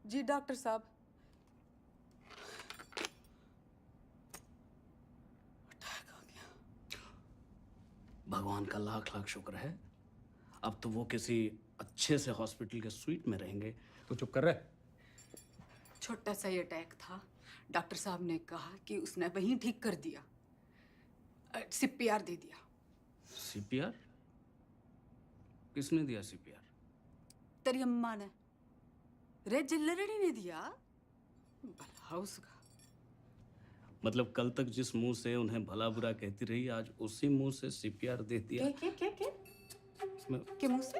जी डॉक्टर साहब। भगवान का लाख लाख शुक्र है। अब तो वो किसी अच्छे से हॉस्पिटल के स्वीट में रहेंगे। तो चुप कर रहे। छोटा सा ही अटैक था। डॉक्टर साहब ने कहा कि उसने वहीं ठीक कर दिया। सीपीआर दे दिया। सीपीआर? किसने दिया सीपीआर? तेरी अम्मा ने। रे जिल्लरड़ी ने दिया। भला उसका। मतलब कल तक जिस मुंह से उन्हें भला बुरा कहती रही, आज उसी मुंह से सीपीआर दे दिया। के मुंह से?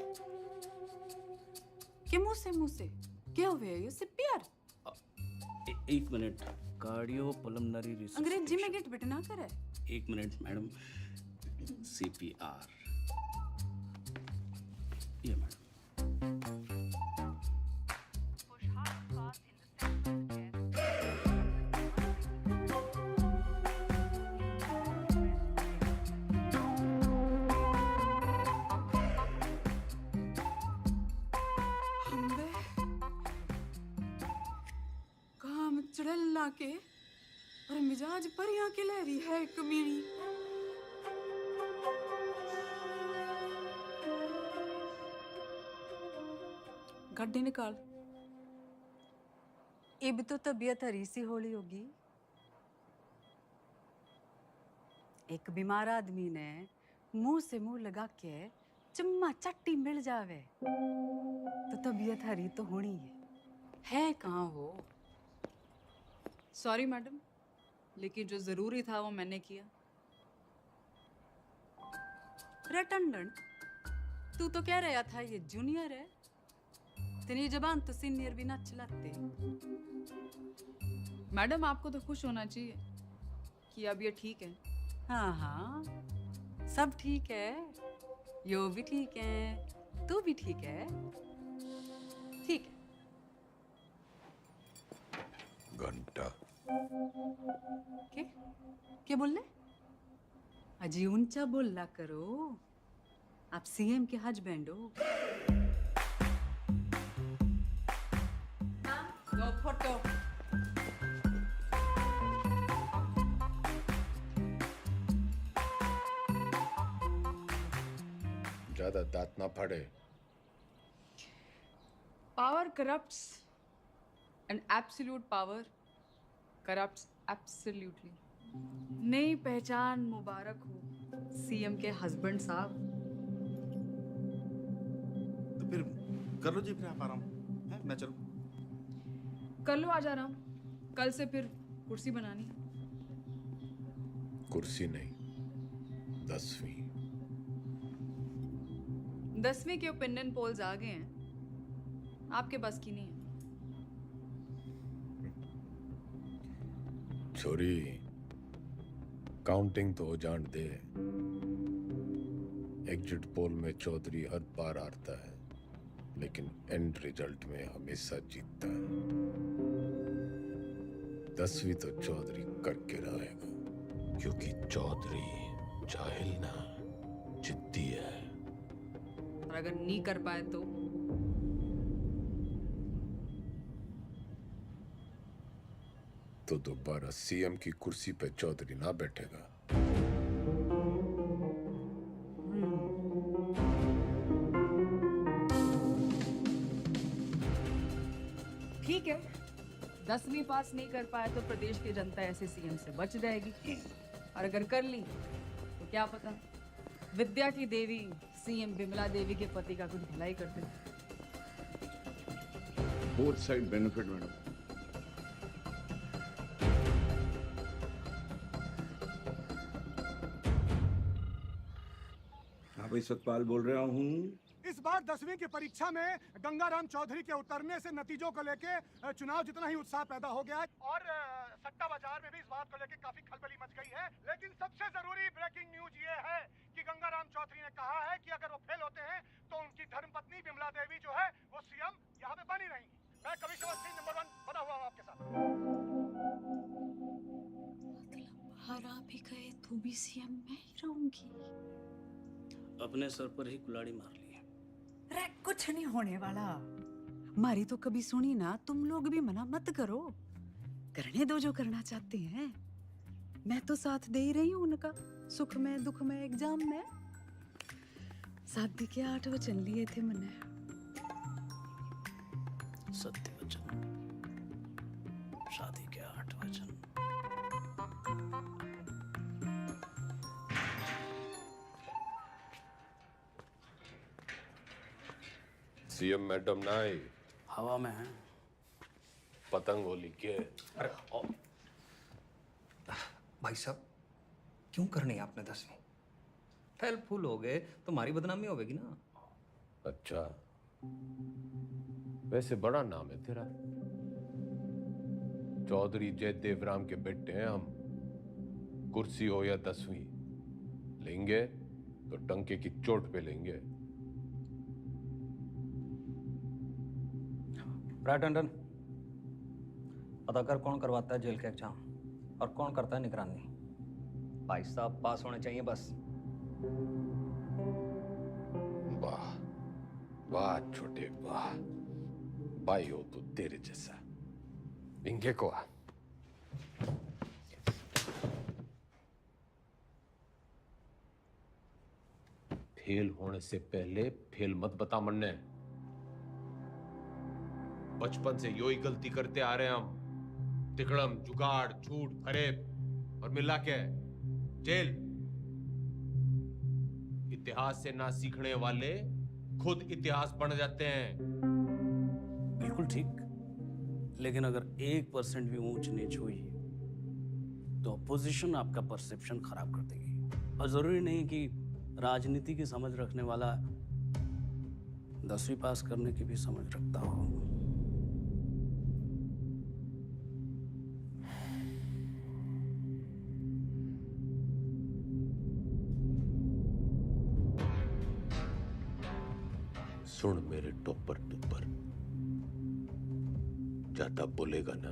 के मुंह से क्या हुआ ये सीपीआर? एक मिनट, कार्डियो पल्मोनरी रिसर्च। अंग्रेजी में गेट बिटना करे। एक मिनट मैडम, सीपीआर ये मैडम। काम चढ़ला के और मिजाज परियां के लहरी है कमीनी। गड्डी निकाल। ये भी तो तबीयत हरी सी होली होगी। एक बीमार आदमी ने मुंह से मुंह लगा के चम्मा चट्टी मिल जावे तो तबीयत हरी तो होनी है कहाँ हो? सॉरी मैडम, लेकिन जो जरूरी था वो मैंने किया। रटंडन, तू तो कह रहा था ये जूनियर है, तेरी जबान तो सीनियर भी ना चलाते। मैडम आपको तो खुश होना चाहिए कि अब ये ठीक है। हाँ हाँ, सब ठीक है, यो भी ठीक है, तू भी ठीक है। ठीक है। घंटा क्या बोल रहे? अजी ऊंचा बोलना करो, आप सीएम के हस्बैंड हो। दो फोटो। ज्यादा दांत ना फाड़े। Power corrupts and absolute power corrupts absolutely. नई पहचान मुबारक हो सीएम के हस्बैंड साहब। तो फिर कर लो जी, फिर आप आराम है, मैं चलूं। कर लो आज आराम, कल से फिर कुर्सी बनानी। कुर्सी नहीं, 10वीं। 10वीं के ओपिनियन पोल्स आ गए हैं, आपके बस की नहीं है। छोरी, काउंटिंग तो हो जान दे। एग्जिट पोल में चौधरी हर बार हारता है, लेकिन एंड रिजल्ट में हमेशा जीतता है। 10वीं तो चौधरी करके रहेगा, क्योंकि चौधरी जाहिल ना, जिद्दी है। और अगर नहीं कर पाए तो दोबारा सीएम की कुर्सी पे चौधरी ना बैठेगा। ठीक है, 10वीं पास नहीं कर पाए तो प्रदेश की जनता ऐसे सीएम से बच जाएगी, और अगर कर ली तो क्या पता विद्या की देवी सीएम विमला देवी के पति का कुछ भलाई कर दे। Both side benefit madam. भाई सतपाल बोल रहा हूँ। इस बार 10वीं की परीक्षा में गंगाराम चौधरी के उतरने से नतीजों को लेके चुनाव जितना ही उत्साह पैदा हो गया है, और सट्टा बाजार में भी इस बात को लेके काफी खलबली मच गई है। लेकिन सबसे जरूरी ब्रेकिंग न्यूज ये है कि गंगाराम चौधरी ने कहा है कि अगर वो फेल होते हैं तो उनकी धर्मपत्नी विमला देवी जो है वो सीएम यहाँ पे बनी रहेंगी। मैं कमिश्नर सिंह नंबर 1 बना हुआ हूँ आपके साथ। हरा भी गए तो भी सीएम मैं ही रहूंगी। अपने सर पर ही कुल्हाड़ी मार ली। अरे कुछ नहीं होने वाला, मारी तो कभी सुनी ना। तुम लोग भी मना मत करो, करने दो जो करना चाहते हैं। मैं तो साथ दे ही रही हूँ उनका, सुख में दुख में एग्जाम में। शादी के 8 वचन लिए थे मैंने। सत्य वचन, शादी के 8 वचन। सीएम मैडम ना आई, हवा में है। पतंग होली के। अरे भाई साहब क्यों करनी आपने 10वीं? फेल फूल हो गए तो हमारी बदनामी होगी ना। अच्छा, वैसे बड़ा नाम है तेरा। चौधरी जयदेव राम के बेटे हैं हम। कुर्सी हो या 10वीं, लेंगे तो टंके की चोट पे लेंगे। राइट टंडन, पता कर कौन करवाता है जेल के एग्जाम और कौन करता है निगरानी। भाई साहब पास होने चाहिए बस। वाह वाह छोटे वाह, भाई हो तो तेरे जैसा। इंगे को आ। फेल होने से पहले फेल मत बता मन्ने। बचपन से यो ही गलती करते आ रहे हैं हम। तिकड़म, जुगाड़, झूठ, फरेब और मिला के जेल। इतिहास से ना सीखने वाले खुद इतिहास बन जाते हैं। बिल्कुल ठीक, लेकिन अगर 1% भी ऊंच नीच हुई तो अपोजिशन आपका परसेप्शन खराब कर देगी। और जरूरी नहीं कि राजनीति की समझ रखने वाला 10वीं पास करने की भी समझ रखता हो। सुन मेरे टोपर टुपर, ज्यादा बोलेगा ना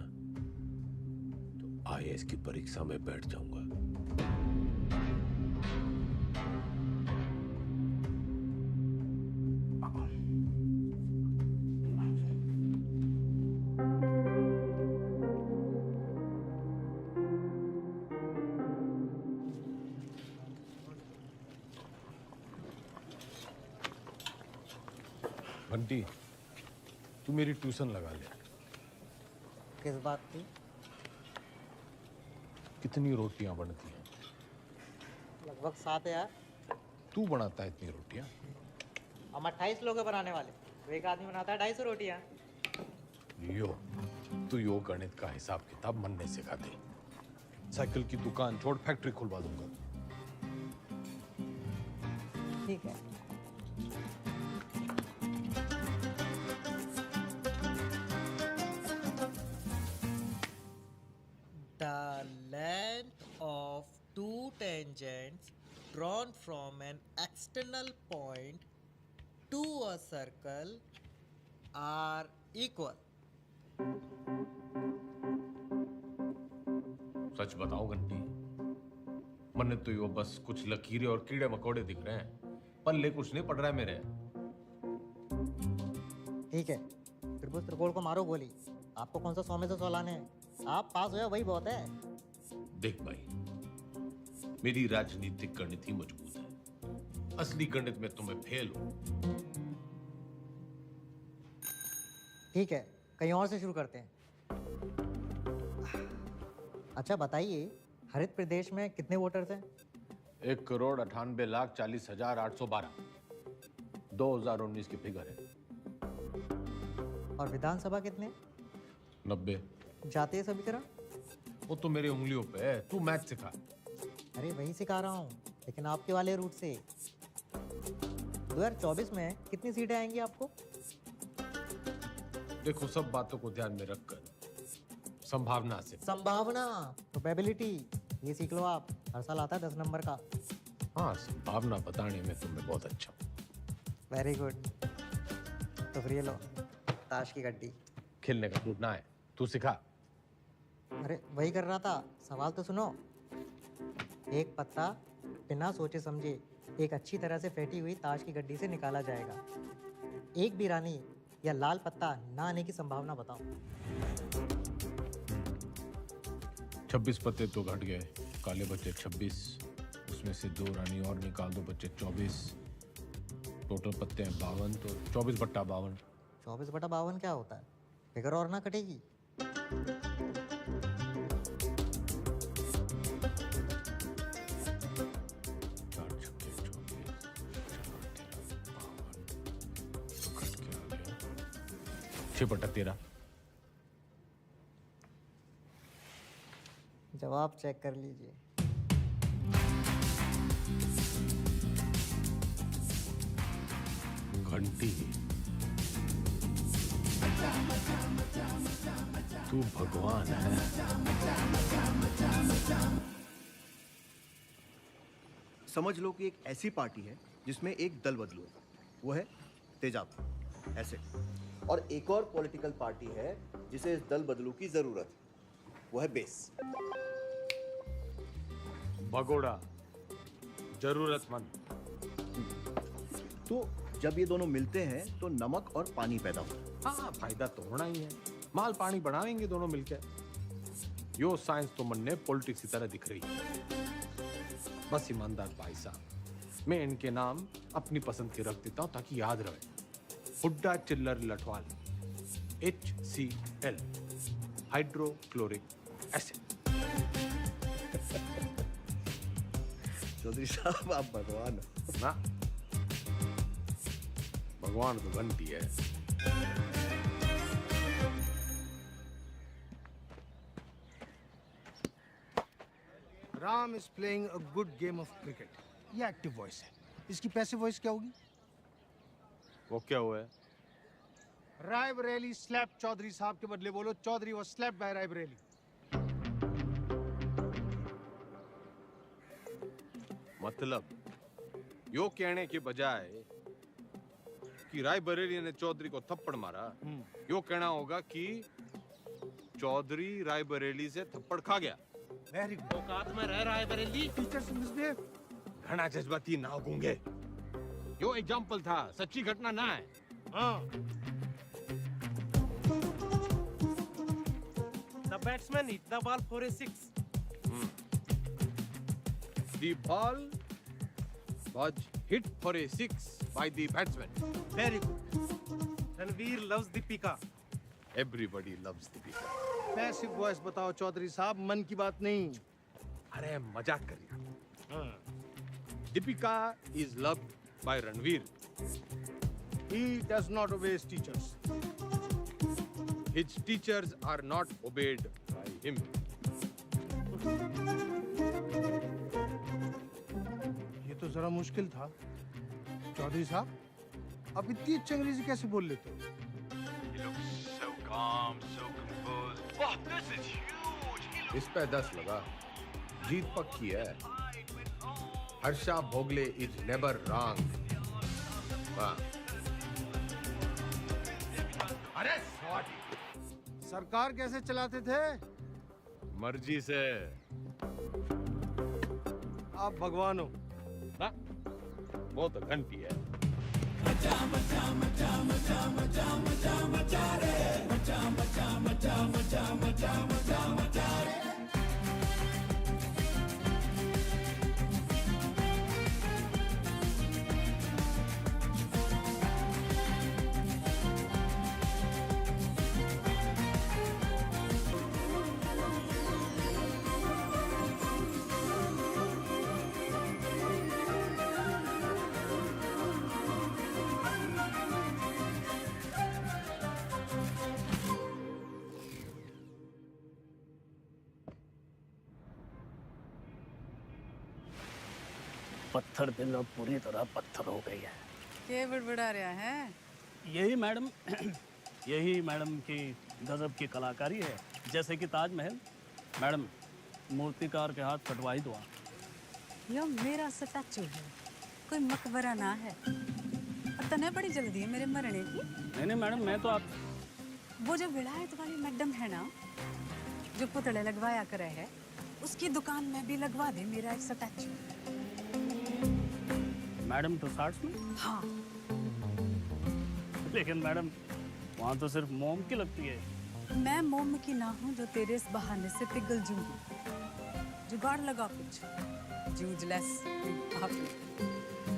तो IAS की परीक्षा में बैठ जाऊंगा। बंटी, तू मेरी ट्यूशन लगा ले। किस बात की? कितनी रोटियां बनती हैं? लगभग 7 यार। तू बनाता है इतनी रोटियां? हम 28 लोग हैं बनाने वाले, तो एक आदमी बनाता है 250 रोटियां। तू यो गणित का हिसाब किताब मनने सिखा दे। साइकिल की दुकान छोड़ फैक्ट्री खुलवा दूंगा। ठीक है। The length of two tangents drawn from an external point to a circle are equal. सच बताओ घंटी, मन्ने तो यो बस कुछ लकीरें और कीड़े मकोड़े दिख रहे हैं, पल्ले कुछ नहीं पड़ रहा है मेरे। ठीक है, त्रिभुज त्रिकोण को मारो गोली। आपको कौन सा 100 में से 100 लाने हैं? आप पास हो वही बहुत है। देख भाई, मेरी राजनीतिक गणित ही मजबूत है, असली गणित में तुम्हें फेल हो। ठीक है, कहीं और से शुरू करते हैं। अच्छा बताइए, हरित प्रदेश में कितने वोटर्स हैं? 1,98,40,812 2019 की फिगर है। और विधानसभा कितने? 90। जातीय समीकरण? वो तो मेरी उंगलियों पे है, तू मैथ सिखा। अरे वही सिखा रहा हूँ, लेकिन आपके वाले रूट से। 2024 में कितनी सीटें आएंगी आपको? देखो, सब बातों को ध्यान में रखकर संभावना से। संभावना, प्रोबेबिलिटी, ये सीख लो आप। हर साल आता है 10 नंबर का। हाँ, संभावना बताने में तुम्हें बहुत अच्छा। Very good. तो फिर ये लो, ताश की गड्डी। खेलने का मूड ना है, तू सिखा। अरे वही कर रहा था, सवाल तो सुनो। एक पत्ता बिना सोचे समझे एक अच्छी तरह से फेंटी हुई ताश की गड्डी से निकाला जाएगा। एक भी रानी या लाल पत्ता ना आने की संभावना बताओ। 26 पत्ते तो घट गए, काले बच्चे 26, उसमें से 2 रानी और निकाल दो, बच्चे 24। टोटल पत्ते हैं 52, तो 24/52। 24/52 क्या होता है? फिगर और ना कटेगी। जवाब चेक कर लीजिए। घंटी, तू भगवान है। समझ लो कि एक ऐसी पार्टी है जिसमें एक दल बदलू है, वो है तेजाब ऐसे, और एक और पॉलिटिकल पार्टी है जिसे इस दल बदलू की जरूरत है, वो है बेस। भगोड़ा, जरूरतमंद। तो जब ये दोनों मिलते हैं तो नमक और पानी पैदा होता है। हाँ, फायदा तो होना ही है। माल पानी बढ़ाएंगे दोनों मिलकर। यो साइंस तो मन ने पॉलिटिक्स की तरह दिख रही है। बस ईमानदार भाई साहब, मैं इनके नाम अपनी पसंद के रख देता हूं ताकि याद रहे। Hooda Chillar Lathwal, HCl, hydrochloric acid. Chaudhary साहब आप भगवान हो। ना, भगवान तो घंटी है। Ram is playing a good game of cricket. ये एक्टिव वॉइस है, इसकी पैसिव वॉइस क्या होगी? वो क्या हुआ है? रायबरेली स्लैप चौधरी साहब के बदले बोलो Chaudhary was slapped by Raebareli. मतलब यो कहने के बजाय कि रायबरेली ने चौधरी को थप्पड़ मारा, यो कहना होगा कि चौधरी रायबरेली से थप्पड़ खा गया। Very good. औकात में रह रायबरेली। Teachers misbehave. घना जज्बाती ना गूंगे। यो एग्जाम्पल था, सच्ची घटना ना है। हाँ। The batsman hit the ball for a 6. The ball was hit for a 6 by the batsman. Very good. Ranveer loves Deepika. Everybody loves Deepika. Passive voice बताओ चौधरी साहब, मन की बात नहीं। अरे मजाक कर रहा। Deepika is loved by Ranveer. He does not obey his teachers. His teachers are not obeyed by him. ये तो जरा मुश्किल था। चौधरी साहब, आप इतनी अच्छी अंग्रेजी कैसे बोल लेते हो? So calm, so composed. Wow, this is huge. इस पे 10 लगा। जीत पक्की है। Harsha Bhogle is never wrong. वाह। अरे सरकार कैसे चलाते थे? मर्जी से। आप भगवान हो। ना, वो तो घंटी है। पत्थर दिल अब पूरी तरह पत्थर हो गई है। क्या बड़बड़ा रहा है? यही मैडम यही मैडम की गजब की कलाकारी है। जैसे कि ताजमहल, मैडम मूर्तिकार के हाथ कटवाई दो। यो मेरा स्टैचू है, कोई मकबरा ना है। और तने बड़ी जल्दी है मेरे मरने की। नहीं मैडम, मैं तो आप वो जो विलायत वाली मैडम है ना, जो पुतले लगवाया करे है, उसकी दुकान में भी लगवा दे मेरा एक स्टैचू। मैडम टुसार्ट्स में? हाँ। लेकिन मैडम वहाँ तो सिर्फ मोम की लगती है। मैं मोम की ना हूँ जो तेरे इस बहाने से पिघल जूंगी। जुगाड़ लगा कुछ, जूझलेस।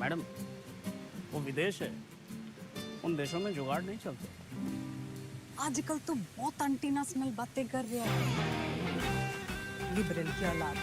मैडम वो विदेश है, उन देशों में जुगाड़ नहीं चलते। आजकल तो बहुत एंटीनेशनल बातें कर रहा है, लिबरल की औलाद।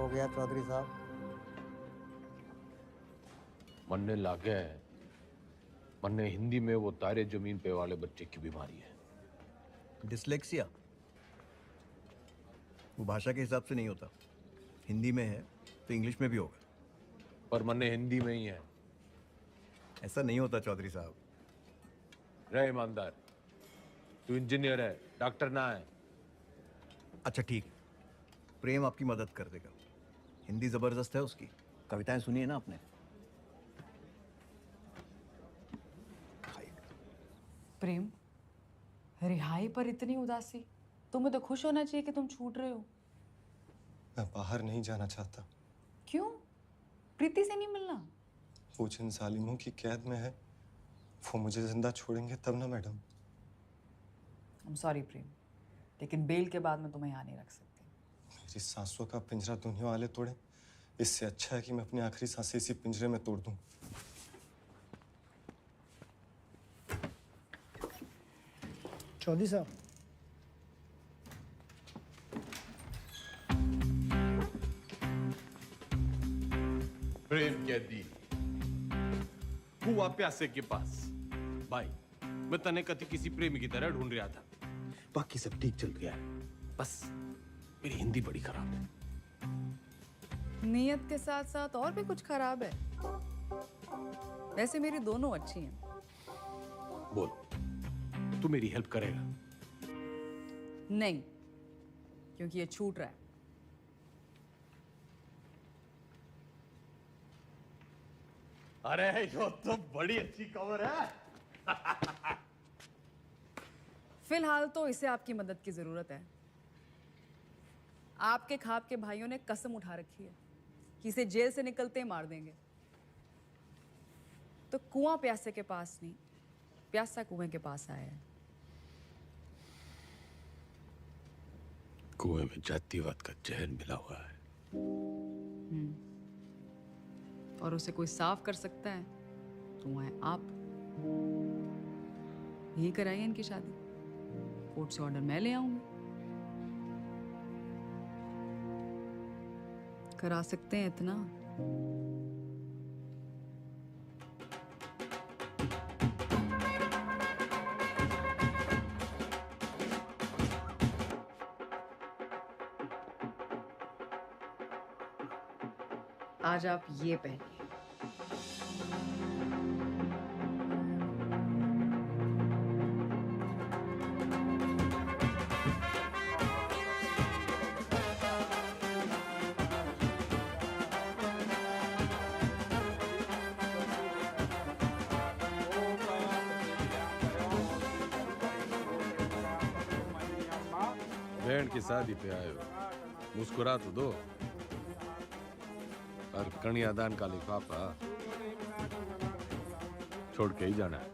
हो गया चौधरी साहब? मन्ने लागे है, मन्ने हिंदी में वो तारे जमीन पे वाले बच्चे की बीमारी है। डिसलेक्सिया वो भाषा के हिसाब से नहीं होता, हिंदी में है तो इंग्लिश में भी होगा। पर मन्ने हिंदी में ही है। ऐसा नहीं होता चौधरी साहब। रहे ईमानदार, तू इंजीनियर है, डॉक्टर ना है। अच्छा ठीक है, प्रेम आपकी मदद कर देगा, हिंदी जबरदस्त है उसकी, कविताएं सुनी है ना आपने? प्रेम, रिहाई पर इतनी उदासी? तुम्हें तो खुश होना चाहिए कि तुम छूट रहे हो। मैं बाहर नहीं जाना चाहता। क्यों? प्रीति से नहीं मिलना? वो जिन जालिमों की कैद में है वो मुझे जिंदा छोड़ेंगे तब ना मैडम। I'm sorry प्रेम, लेकिन बेल के बाद मैं तुम्हें यहाँ नहीं रख सकती। मेरी सांसों का पिंजरा दुनिया वाले तोड़े, इससे अच्छा है कि मैं अपनी आखिरी सांसें इसी पिंजरे में तोड़ दूं। चौधरी साहब, प्रेम कैदी हुआ प्यासे के पास। भाई, मैं तने कति किसी प्रेमी की तरह ढूंढ रहा था। बाकी सब ठीक चल गया है, बस मेरी हिंदी बड़ी खराब है। नियत के साथ साथ और भी कुछ खराब है? वैसे मेरी दोनों अच्छी हैं। बोल, तू मेरी हेल्प करेगा? नहीं, क्योंकि ये छूट रहा है। अरे यो तो बड़ी अच्छी खबर है। फिलहाल तो इसे आपकी मदद की जरूरत है। आपके खाप के भाइयों ने कसम उठा रखी है कि इसे जेल से निकलते ही मार देंगे। तो कुआं प्यासे के पास नहीं, प्यासा कुएं के पास आया है। कुएं में जातिवाद का जहर मिला हुआ है। और उसे कोई साफ कर सकता है तो वो है आप। यही कराइए इनकी शादी, कोर्ट से ऑर्डर मैं ले आऊंगी। करा सकते हैं इतना? आज आप ये पहनिए। बहन की शादी पे आए हो, मुस्कुरा तो दो। और कन्यादान का लिफाफा छोड़ के ही जाना है।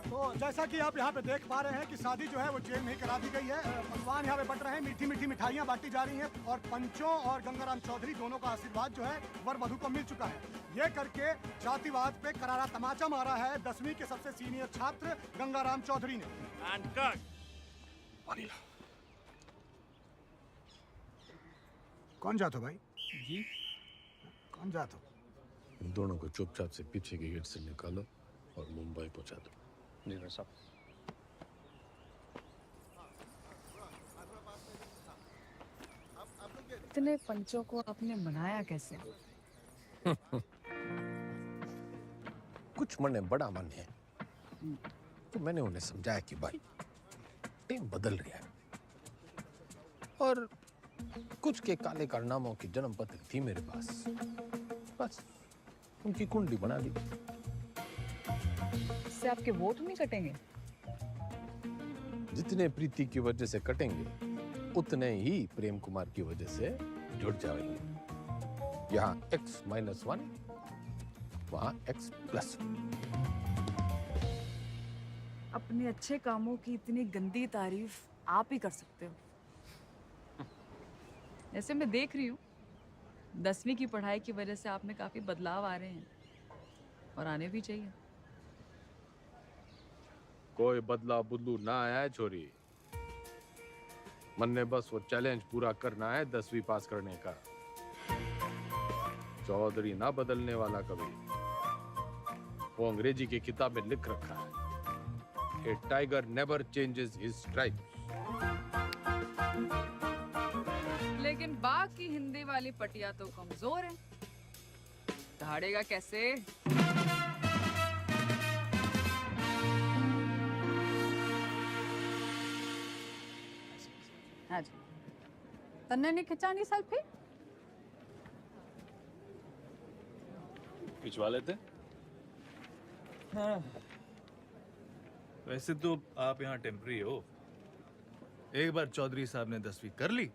तो जैसा कि आप यहाँ पे देख पा रहे हैं कि शादी जो है वो जेल में ही करा दी गई है। पकवान यहाँ पे बट रहे हैं, मीठी मीठी मिठाइयाँ बांटी जा रही हैं और पंचों और गंगाराम चौधरी दोनों का आशीर्वाद जो है वर वधू को मिल चुका है। ये करके जातिवाद पे करारा तमाचा मारा है 10वीं के सबसे सीनियर छात्र गंगाराम चौधरी ने। कौन जातो भाई? जी कौन जातो? इन दोनों को चुपचाप से पीछे के गेट से निकालो और मुंबई पहुंचा दो। जी भाई साहब। इतने पंचों को आपने मनाया कैसे? कुछ मन है, बड़ा मन है, तो मैंने उन्हें समझाया कि भाई टीम बदल रही है और कुछ के काले कारनामों की जन्म पत्र थी मेरे पास, बस उनकी कुंडली बना दी। इससे आपके वोट नहीं कटेंगे? जितने प्रीति की वजह से कटेंगे उतने ही प्रेम कुमार की वजह से जुड़ जाएंगे। यहाँ X-1, वहाँ X+1। अपने अच्छे कामों की इतनी गंदी तारीफ आप ही कर सकते हो। जैसे मैं देख रही हूँ 10वीं की पढ़ाई की वजह से आप में काफी बदलाव आ रहे हैं और आने भी चाहिए। कोई बदला बुदलू ना आया है छोरी, मन ने बस वो चैलेंज पूरा करना है 10वीं पास करने का। चौधरी ना बदलने वाला कभी। वो अंग्रेजी की किताब में लिख रखा है, a tiger never changes his stripes. लेकिन बाकी हिंदी वाली पटिया तो कमजोर है, दहाड़ेगा कैसे? हाँ जी, तन्ने नहीं खिंचानी सेल्फी? खिंचवा लेते। हाँ। वैसे तो आप यहाँ टेम्पररी हो। एक बार चौधरी साहब ने 10वीं कर ली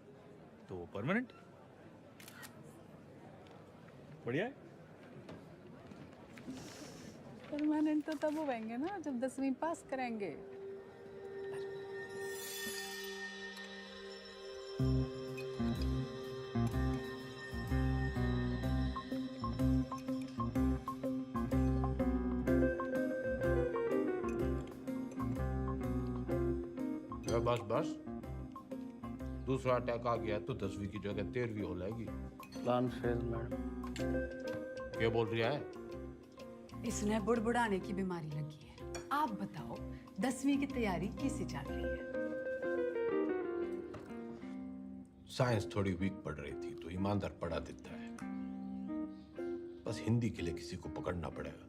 तो वो परमानेंट। बढ़िया है। परमानेंट तो तब होंगे ना जब 10वीं पास करेंगे। बस बस, दूसरा अटैक आ गया तो 10वीं की जगह 13वीं हो जाएगी। Plan fail madam. क्या बोल रही है? इसने बुड़बुड़ाने की बीमारी लगी है। आप बताओ 10वीं की तैयारी कैसे चल रही है? साइंस थोड़ी वीक पड़ रही थी तो ईमानदार पढ़ा देता है। बस हिंदी के लिए किसी को पकड़ना पड़ेगा।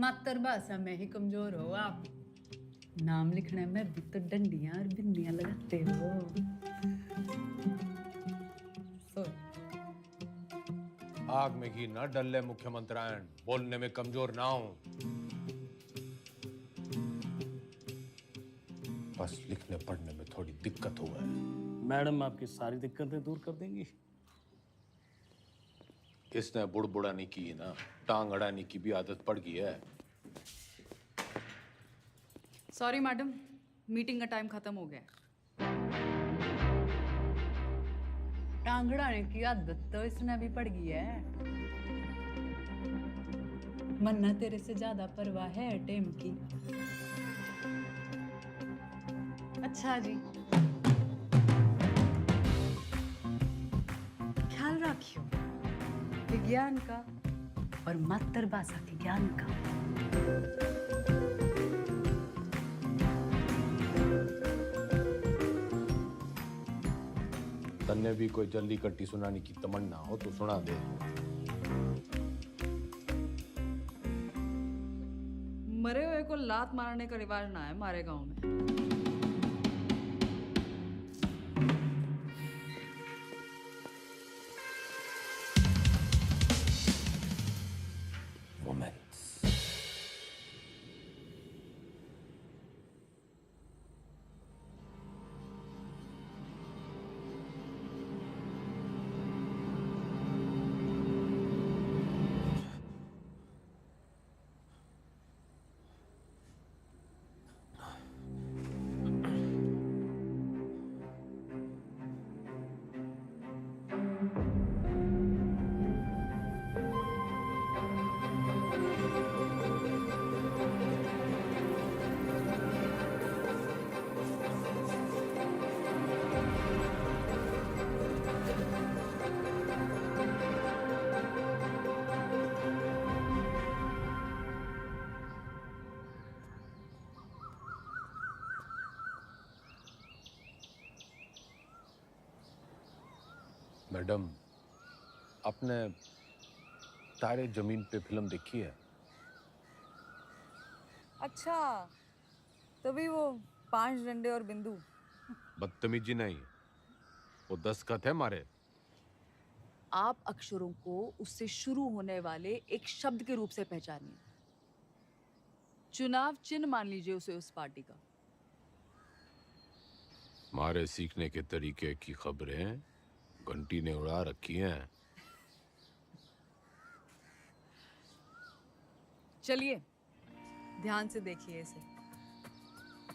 मातृभाषा में ही कमजोर हो आप। नाम लिखने में भी तो डंडियां और बिंदियां लगाते हो। आग में घी न डल्ले मुख्यमंत्रियान, बोलने में कमजोर ना हो। बस लिखने पढ़ने में थोड़ी दिक्कत हुआ है। मैडम आपकी सारी दिक्कतें दूर कर देंगी। इसने बुड़बुड़ाने की ना, टांग अड़ाने की भी आदत पड़ गई है। सॉरी मैडम, मीटिंग का टाइम खत्म हो गया। टांगड़ाने की आदत तो इसने भी पड़ गई है। मन्ना तेरे से ज्यादा परवाह है टेम की। अच्छा जी, ख्याल रखियो विज्ञान का और मातृभाषा के ज्ञान का। तन्ने भी कोई जल्दी कट्टी सुनाने की तमन्ना हो तो सुना दे। मरे हुए को लात मारने का रिवाज ना है हमारे गांव में। मैडम, आपने तारे जमीन पे फिल्म देखी है? अच्छा, तभी वो 5 डंडे और बिंदु। बदतमीजी नहीं, वो 10 खत है मारे। आप अक्षरों को उससे शुरू होने वाले एक शब्द के रूप से पहचानिए। चुनाव चिन्ह मान लीजिए उसे उस पार्टी का। मारे सीखने के तरीके की खबरें घंटी ने उड़ा रखी हैं। चलिए ध्यान से देखिए इसे।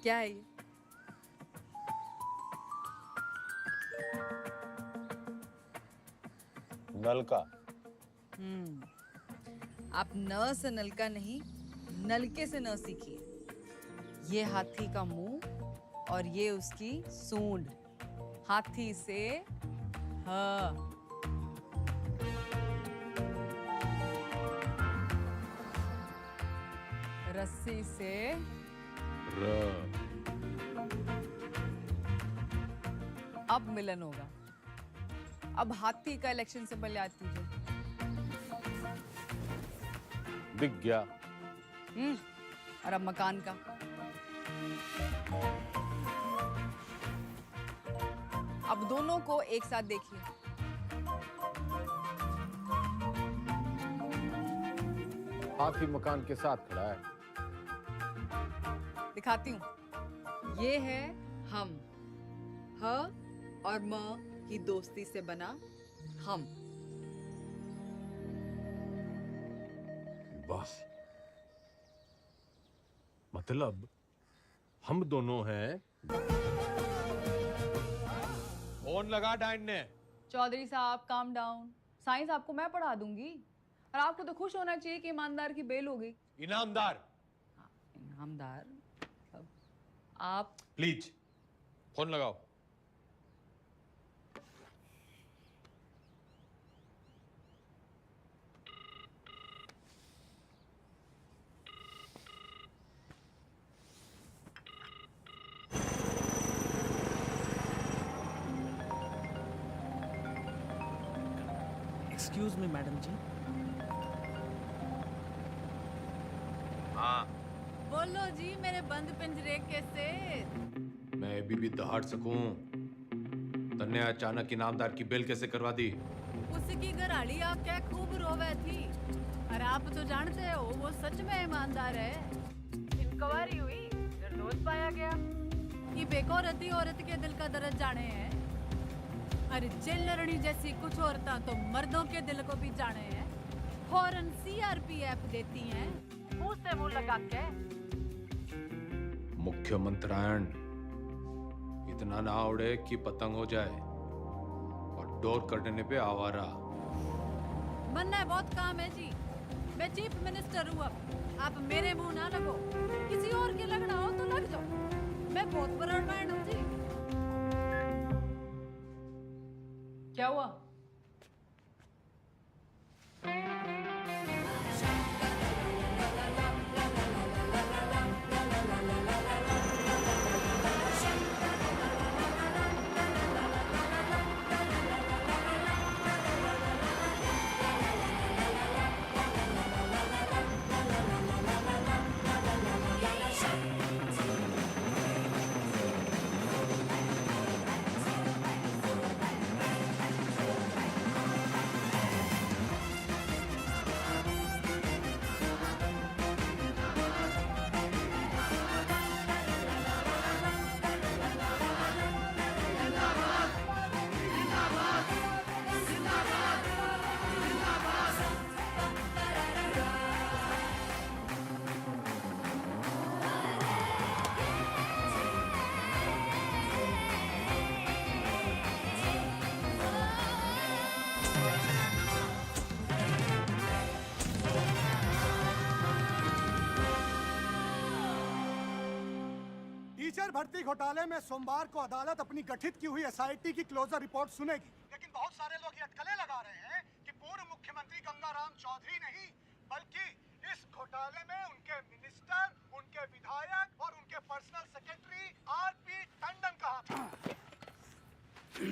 क्या है ये? नलका। आप न से नलका नहीं, नलके से न सीखिए। ये हाथी का मुंह और ये उसकी सूंड। हाथी से ह, रस्सी से अब मिलन होगा। अब हाथी का इलेक्शन सिंबल याद कीजिए। दिख गया। और अब मकान का। अब दोनों को एक साथ देखिए। हाथी मकान के साथ खड़ा है। दिखाती हूँ। ये है हम, ह और म की दोस्ती से बना हम। बस मतलब हम दोनों हैं। फोन लगा डाइन ने। चौधरी साहब काम डाउन। साइंस आपको मैं पढ़ा दूंगी और आपको तो खुश होना चाहिए कि ईमानदार की बेल हो गई। इनामदार। इनामदार आप प्लीज फोन लगाओ। एक्सक्यूज मी मैडम जी। हाँ बोलो जी मेरे बंद पिंजरे के सेठ। मैं अभी भी दहाड़ सकूं। तन्ने अचानक इनामदार की बेल कैसे करवा दी? उसकी घराड़ी आप क्या खूब रोवे थी। और आप तो जानते हो वो सच में ईमानदार है। इंक्वायरी हुई, निर्दोष पाया गया। ये बेकौरती औरत के दिल का दर्द जाने हैं। अरे जेल लड़नी जैसी कुछ औरतां तो मर्दों के दिल को भी जाने हैं। फौरन सीआरपीएफ देती हैं मुंह से मुंह लगा के। मुख्यमंत्रायण इतना ना उड़े कि पतंग हो जाए और डोर कटने पे आवारा। बनना बहुत काम है जी। मैं चीफ मिनिस्टर हूँ। अब आप मेरे मुंह ना लगो। किसी और के लगना हो तो लग जाओ। मैं बहुत ब्रॉडमाइंड हूँ जी। क्या हुआ? टीचर भर्ती घोटाले में सोमवार को अदालत अपनी गठित की हुई एसआईटी की क्लोजर रिपोर्ट सुनेगी। लेकिन बहुत सारे लोग ये अटकलें लगा रहे हैं कि पूर्व मुख्यमंत्री गंगाराम चौधरी नहीं बल्कि इस घोटाले में उनके मिनिस्टर, उनके विधायक और उनके पर्सनल सेक्रेटरी आरपी टंडन का हाथ है।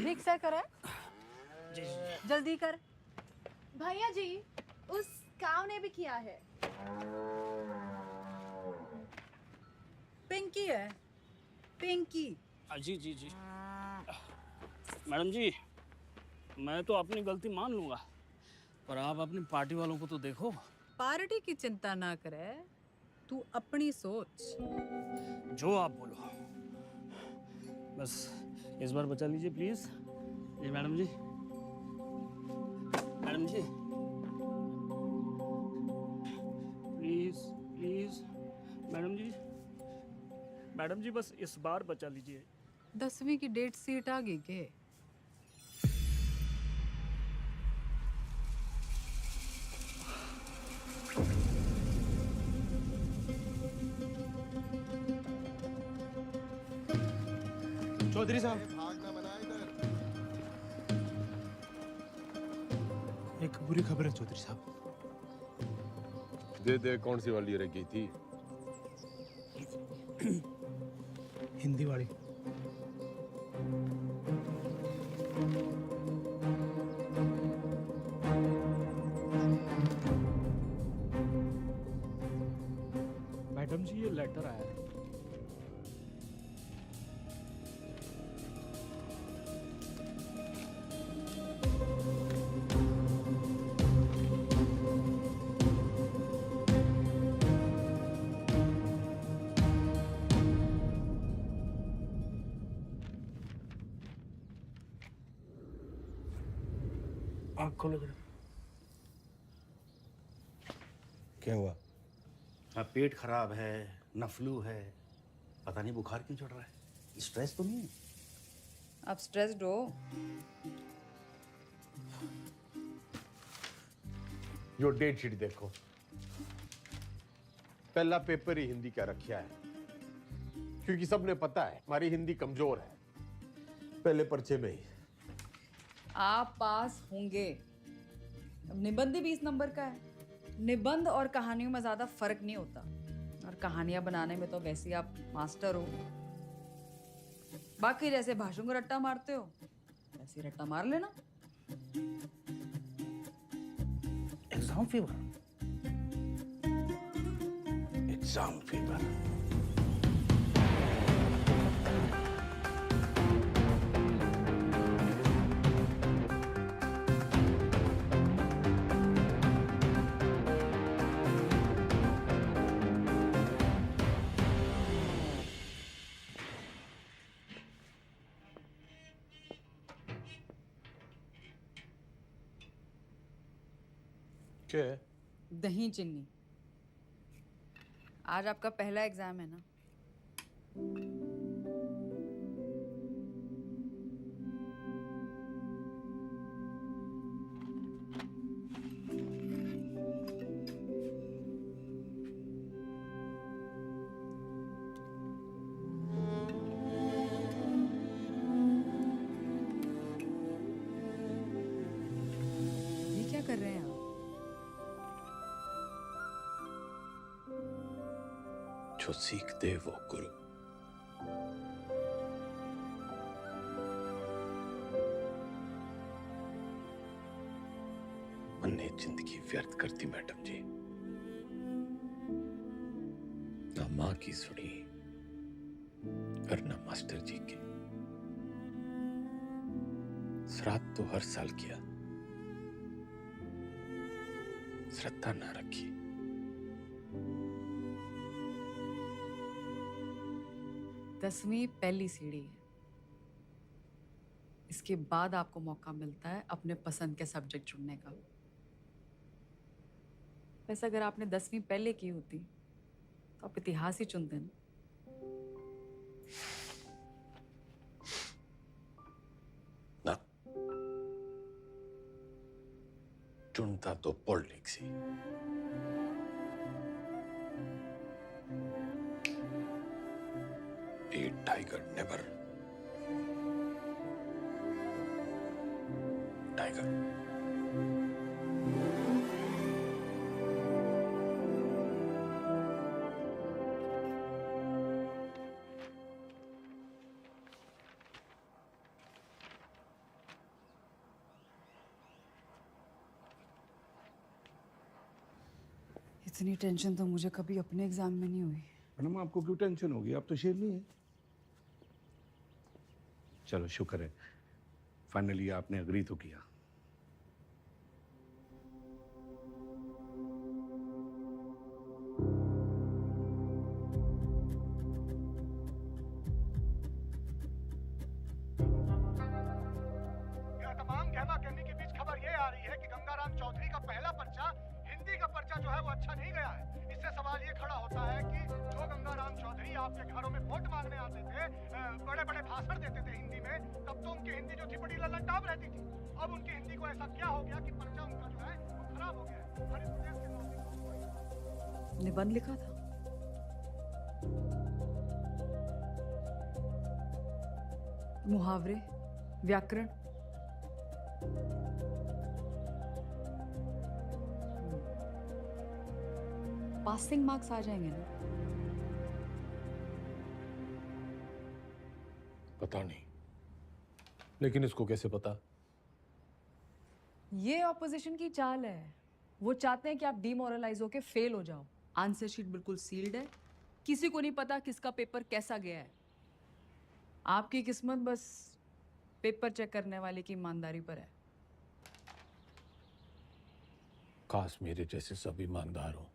रिक्शा करे जल्दी कर। भैया जी उस काव ने भी किया है। पिंकी है पिंकी। जी जी जी मैडम जी, मैं तो अपनी गलती मान लूंगा, पर आप अपनी पार्टी वालों को तो देखो। पार्टी की चिंता ना करे, तू अपनी सोच। जो आप बोलो, बस इस बार बचा लीजिए प्लीज। जी मैडम जी, मैडम जी प्लीज प्लीज, मैडम जी, मैडम जी बस इस बार बचा लीजिए। 10वीं की डेट सीट आ गई के? चौधरी साहब, एक बुरी खबर है चौधरी साहब। दे कौन सी वाली रह गई थी? हिंदी वाली। मैडम जी ये लेटर आया है। आँख खोलो जरा। क्या हुआ? हाँ, पेट खराब है, न फ्लू है, पता नहीं बुखार क्यों चढ़ रहा है। स्ट्रेस तो नहीं है? आप स्ट्रेस्ड हो? यो डेट शीट देखो, पहला पेपर ही हिंदी का रखा है, क्योंकि सबने पता है हमारी हिंदी कमजोर है। पहले पर्चे में ही आप पास होंगे। अब निबंध ही 20 नंबर का है। निबंध और कहानियों में ज्यादा फर्क नहीं होता, और कहानियां बनाने में तो वैसे ही आप मास्टर हो। बाकी जैसे भाषण को रट्टा मारते हो वैसे ही रट्टा मार लेना। Exam fever. Exam fever. क्या है? दही चिन्नी। आज आपका पहला एग्जाम है ना? ये क्या कर रहे हैं आप? जो सीख दे वो गुरु। मैंने जिंदगी व्यर्थ कर दी मैडम जी, ना माँ की सुनी और ना मास्टर जी की। श्राद्ध तो हर साल किया, श्रद्धा ना रखी। दसवीं पहली सीढ़ी है। इसके बाद आपको मौका मिलता है अपने पसंद के सब्जेक्ट चुनने का। वैसे अगर आपने 10वीं पहले की होती तो आप इतिहास ही चुनते ना। ना, चुनता तो politics he. A tiger never. Tiger. इतनी टेंशन तो मुझे कभी अपने एग्जाम में नहीं हुई। मैडम आपको क्यों टेंशन होगी? आप तो शेरनी है। चलो शुक्र है, फाइनली आपने अग्री तो किया। यह तमाम कहमा कहमी के बीच खबर ये आ रही है कि गंगाराम चौधरी का पहला पर्चा, हिंदी का पर्चा जो है वो अच्छा नहीं गया है। इससे सवाल ये खड़ा होता है कि जो गंगाराम चौधरी आपके घरों में वोट मांगने आते थे, बड़े बड़े भाषण देते थे हिंदी में, तब तो उनकी हिंदी जो थी बड़ी ललनटाप रहती थी। अब उनकी हिंदी को ऐसा क्या हो गया कि पर्चा उनका जो है वो खराब हो गया है। हर इस प्रदेश के नागरिकों निबंध लिखा था। मुहावरे, व्याकरण, पासिंग मार्क्स आ जाएंगे ना। पता नहीं, लेकिन इसको कैसे पता? ये ऑपोजिशन की चाल है। वो चाहते हैं कि आप डिमोरलाइज होके फेल हो जाओ। आंसर शीट बिल्कुल सील्ड है, किसी को नहीं पता किसका पेपर कैसा गया है। आपकी किस्मत बस पेपर चेक करने वाले की ईमानदारी पर है। काश मेरे जैसे सब ईमानदार हो।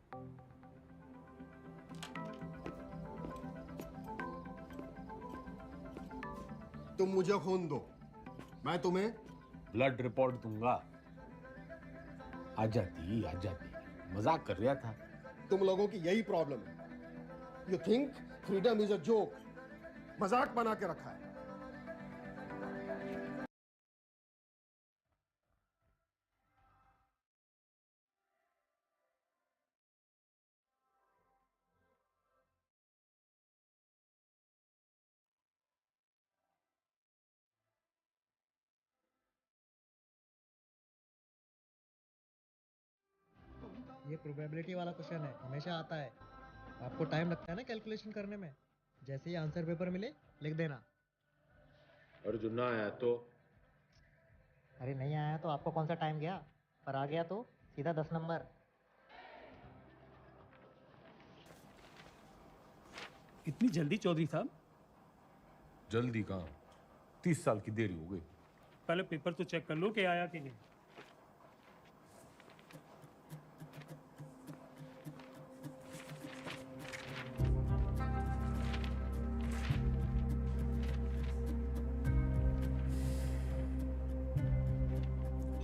तुम मुझे खून दो, मैं तुम्हें ब्लड रिपोर्ट दूंगा। आ जाती, मजाक कर रहा था। तुम लोगों की यही प्रॉब्लम है। You think freedom is a joke, मजाक बना के रखा है। ये प्रोबेबिलिटी वाला क्वेश्चन है, हमेशा आता है। आपको टाइम लगता है ना कैलकुलेशन करने में। जैसे ही आंसर पेपर मिले लिख देना। और जो ना आया तो? अरे नहीं आया तो आपको कौन सा टाइम गया, पर आ गया तो सीधा 10 नंबर। इतनी जल्दी चौधरी साहब? जल्दी कहाँ, 30 साल की देरी हो गई। पहले पेपर तो चेक कर लो कि आया कि नहीं।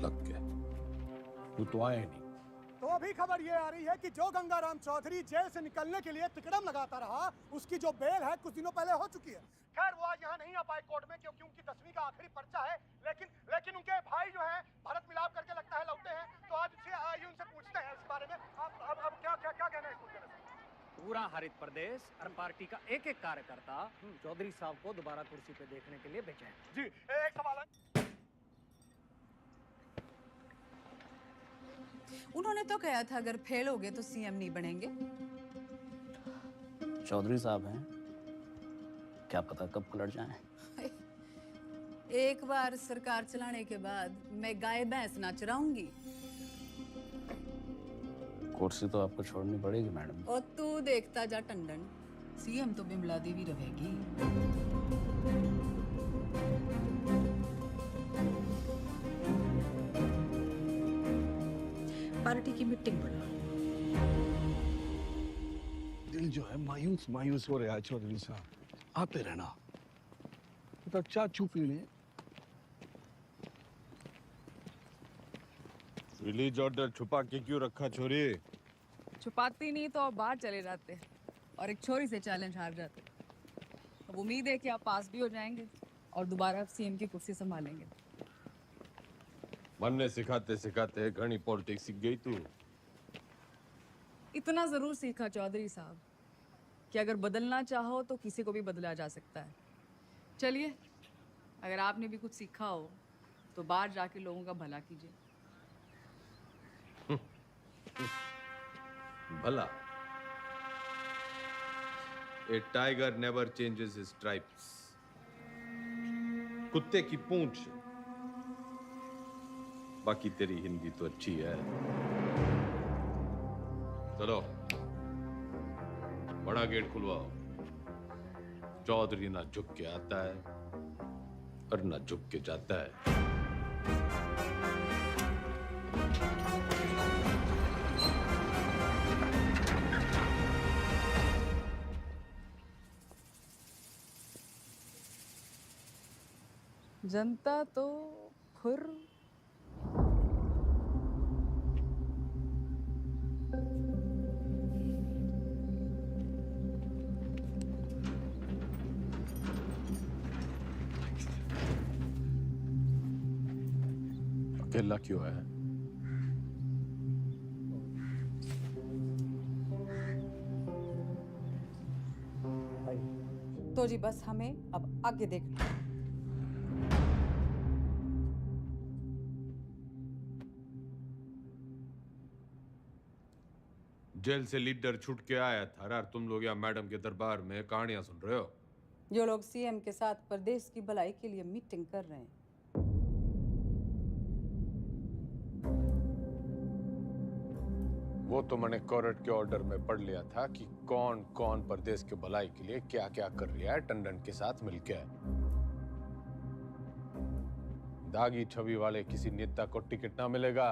लग गया, तू तो आया नहीं। तो अभी खबर ये आ रही है कि जो गंगाराम चौधरी जेल से निकलने के लिए तिकड़म लगाता रहा, उसकी जो बेल है कुछ दिनों पहले हो चुकी है। खैर वो आज यहाँ नहीं आ पाए कोर्ट में क्योंकि उनकी 10वीं का आखिरी पर्चा है, लेकिन उनके भाई जो हैं भारत मिलाप करके लगता है लौटे हैं। तो आज आइए उनसे पूछते हैं इस बारे में। अब क्या कहना है इसको? पूरा हरित प्रदेश और पार्टी का एक एक कार्यकर्ता चौधरी साहब को दोबारा कुर्सी पे देखने के लिए बेचैन। जी एक सवाल है। उन्होंने तो कहा था अगर फेल हो गए तो सीएम नहीं बनेंगे। चौधरी साहब हैं, क्या पता कब पलट जाएं। एक बार सरकार चलाने के बाद मैं गाय भैंस ना चराऊंगी। कुर्सी तो आपको छोड़नी पड़ेगी मैडम। और तू देखता जा टंडन, सीएम तो बिमला देवी रहेगी। पार्टी की मीटिंग बुला। दिल जो है मायूस मायूस हो रहा है चौधरी साहब, आते रहना। तो चाय चू पी लें। रिलीज ऑर्डर छुपा के क्यों रखा छोरी? छुपाती नहीं तो आप बाहर चले जाते और एक छोरी से चैलेंज हार जाते। अब उम्मीद है कि आप पास भी हो जाएंगे और दोबारा सीएम की कुर्सी संभालेंगे। मन ने सिखाते सिखाते घनी पॉलिटिक्स सीख गई तू। इतना जरूर सीखा चौधरी साहब कि अगर बदलना चाहो तो किसी को भी बदला जा सकता है। चलिए, अगर आपने भी कुछ सीखा हो तो बाहर जाके लोगों का भला कीजिए। भला? A tiger never changes his stripes. कुत्ते की पूंछ। बाकी तेरी हिंदी तो अच्छी है। चलो बड़ा गेट खुलवाओ। चौधरी ना झुक के आता है और ना झुक के जाता है। जनता तो खुर अकेला क्यों है? तो जी बस हमें अब आगे देखना। जेल से लीडर छूट के आया था और तुम लोग यहाँ मैडम के दरबार में कहानियां सुन रहे हो। जो लोग सीएम के साथ प्रदेश की भलाई के लिए मीटिंग कर रहे हैं। वो तो मैंने कोर्ट के ऑर्डर में पढ़ लिया था कि कौन कौन प्रदेश के भलाई के लिए क्या क्या कर रहा है टंडन के साथ मिलकर। दागी छवि वाले किसी नेता को टिकट ना मिलेगा।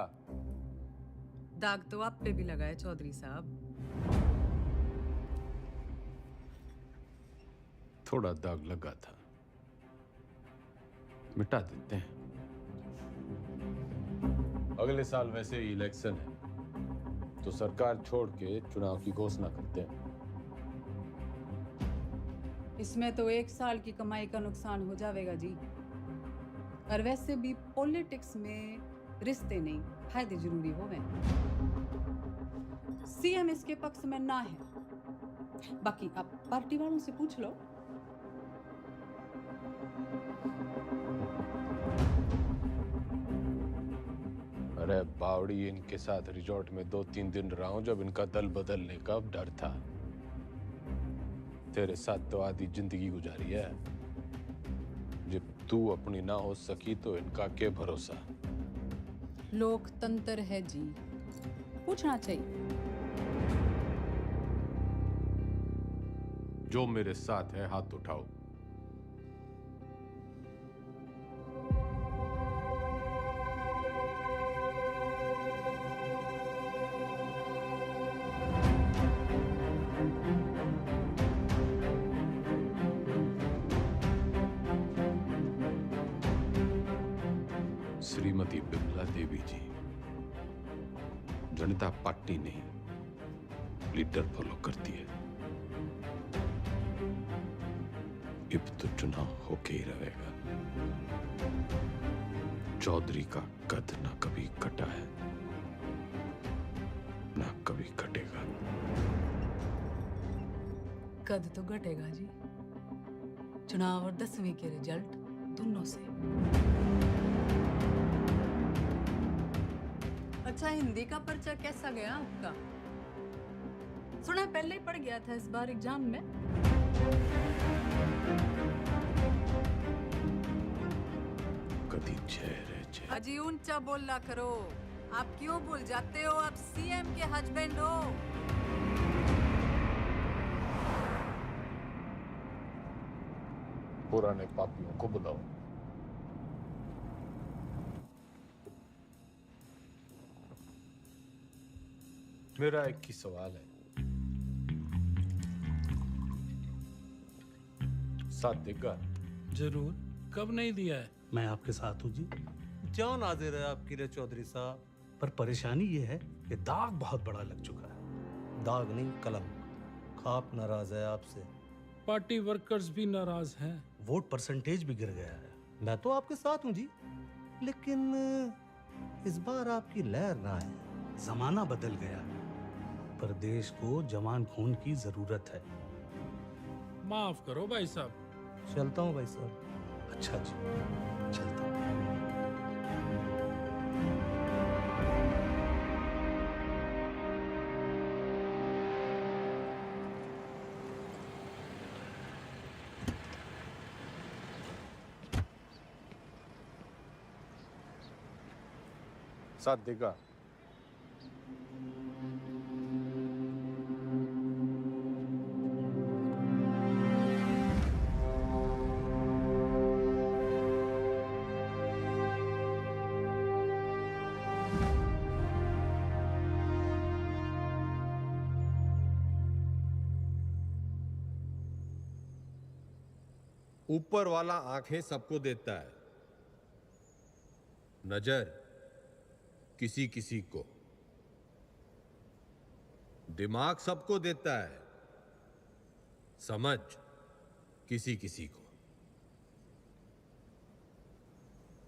दाग तो आप पे भी लगा है चौधरी साहब। थोड़ा दाग लगा था, मिटा देते हैं। अगले साल वैसे ही इलेक्शन है, तो सरकार छोड़ के चुनाव की घोषणा करते हैं। इसमें तो 1 साल की कमाई का नुकसान हो जाएगा जी। और वैसे भी पॉलिटिक्स में रिश्ते नहीं, फायदे जरूरी होवे। सीएम इसके पक्ष में ना है, बाकी आप पार्टी वालों से पूछ लो। अरे बावड़ी, इनके साथ रिजॉर्ट में 2-3 दिन रहा हूं जब इनका दल बदलने का डर था। तेरे साथ तो आधी जिंदगी गुजारी है। जब तू अपनी ना हो सकी तो इनका क्या भरोसा। लोकतंत्र है जी, पूछना चाहिए। जो मेरे साथ है हाथ उठाओ। श्रीमती बिमला देवी जी, जनता पार्टी नहीं लीडर फॉलो करती है। अब तो चुनाव होके ही रहेगा। चौधरी का कद ना कभी कटा है, ना कभी कटेगा। कद तो घटेगा जी, चुनाव और 10वीं के रिजल्ट दोनों से। अच्छा, हिंदी का पर्चा कैसा गया आपका? सुना पहले ही पड़ गया था इस बार एग्जाम में। कदी चेहरे अजी ऊंचा बोलना करो। आप क्यों भूल जाते हो आप सीएम के हस्बैंड हो? पुराने पापियों को बुलाओ। मेरा एक ही सवाल है, साथ देगा? जरूर, कब नहीं दिया है? मैं आपके साथ हूँ जी। जान हाजिर है आपकी रे चौधरी साहब। पर परेशानी ये है कि दाग बहुत बड़ा लग चुका है। दाग नहीं, कलम। खाप नाराज है आपसे। पार्टी वर्कर्स भी नाराज हैं। वोट परसेंटेज भी गिर गया है। मैं तो आपके साथ हूँ जी, लेकिन इस बार आपकी लहर ना है। जमाना बदल गया है, पर देश को जवान खून की जरूरत है। माफ करो भाई साहब। चलता हूँ भाई साहब। अच्छा जी, चलता हूँ। साथ देगा? ऊपर वाला आंखें सबको देता है, नजर किसी किसी को, दिमाग सबको देता है, समझ किसी किसी को।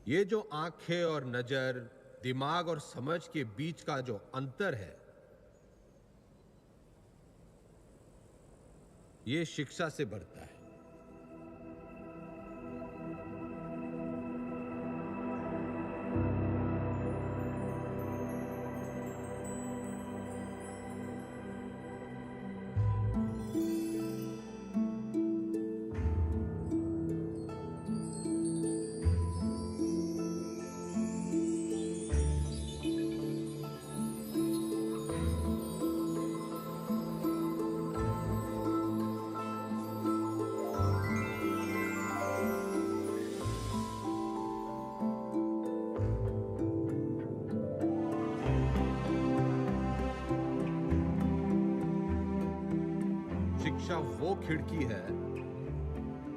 ये जो आंखें और नजर, दिमाग और समझ के बीच का जो अंतर है, ये शिक्षा से बढ़ता है। शिक्षा वो खिड़की है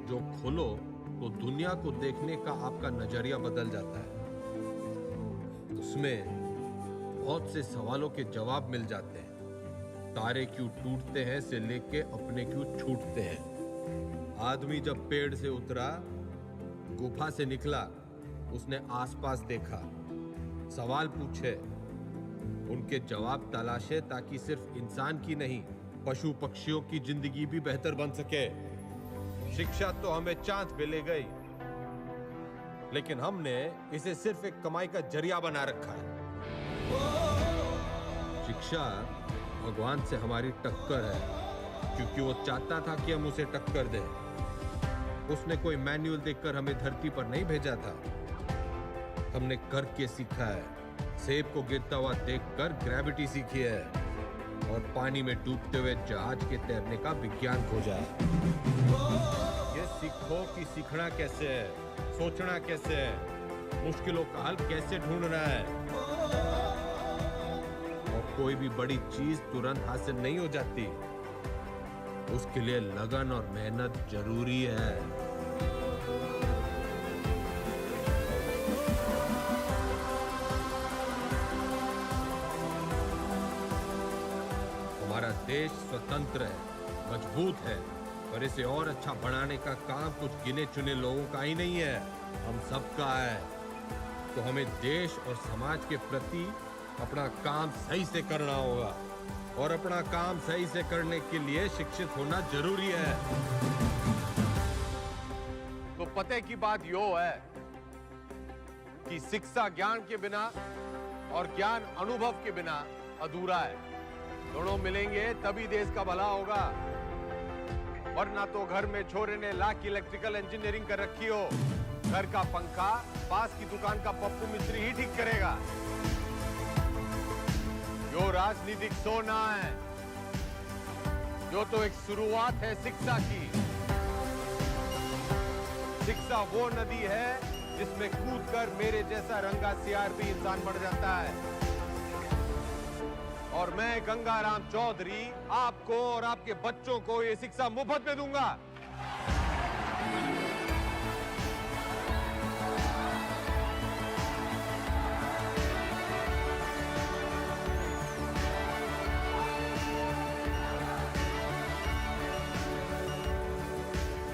जो खोलो तो दुनिया को देखने का आपका नजरिया बदल जाता है। उसमें बहुत से सवालों के जवाब मिल जाते हैं। तारे क्यों टूटते हैं से लेके अपने क्यों छूटते हैं। आदमी जब पेड़ से उतरा, गुफा से निकला, उसने आसपास देखा, सवाल पूछे, उनके जवाब तलाशे ताकि सिर्फ इंसान की नहीं, पशु पक्षियों की जिंदगी भी बेहतर बन सके। शिक्षा तो हमें चांद पे ले गई, लेकिन हमने इसे सिर्फ एक कमाई का जरिया बना रखा है। शिक्षा भगवान से हमारी टक्कर है, क्योंकि वो चाहता था कि हम उसे टक्कर दें। उसने कोई मैनुअल देखकर हमें धरती पर नहीं भेजा था, हमने करके सीखा है। सेब को गिरता हुआ देखकर ग्रेविटी सीखी है और पानी में डूबते हुए जहाज के तैरने का विज्ञान खोजा है। ये सीखो कि सीखना कैसे है, सोचना कैसे है, मुश्किलों का हल कैसे ढूंढना है। और कोई भी बड़ी चीज तुरंत हासिल नहीं हो जाती, उसके लिए लगन और मेहनत जरूरी है। हमारा देश स्वतंत्र है, मजबूत है, पर इसे और अच्छा बनाने का काम कुछ गिने चुने लोगों का ही नहीं है, हम सबका है। तो हमें देश और समाज के प्रति अपना काम सही से करना होगा, और अपना काम सही से करने के लिए शिक्षित होना जरूरी है। तो पते की बात यो है कि शिक्षा ज्ञान के बिना और ज्ञान अनुभव के बिना अधूरा है। दोनों मिलेंगे तभी देश का भला होगा, वरना तो घर में छोरे ने लाख की इलेक्ट्रिकल इंजीनियरिंग कर रखी हो, घर का पंखा पास की दुकान का पप्पू मिस्त्री ही ठीक करेगा। जो राजनीतिक सोना है, जो तो एक शुरुआत है शिक्षा की। शिक्षा वो नदी है जिसमें कूदकर मेरे जैसा रंगा सियार भी इंसान बढ़ जाता है। और मैं गंगाराम चौधरी आपको और आपके बच्चों को ये शिक्षा मुफ्त में दूंगा।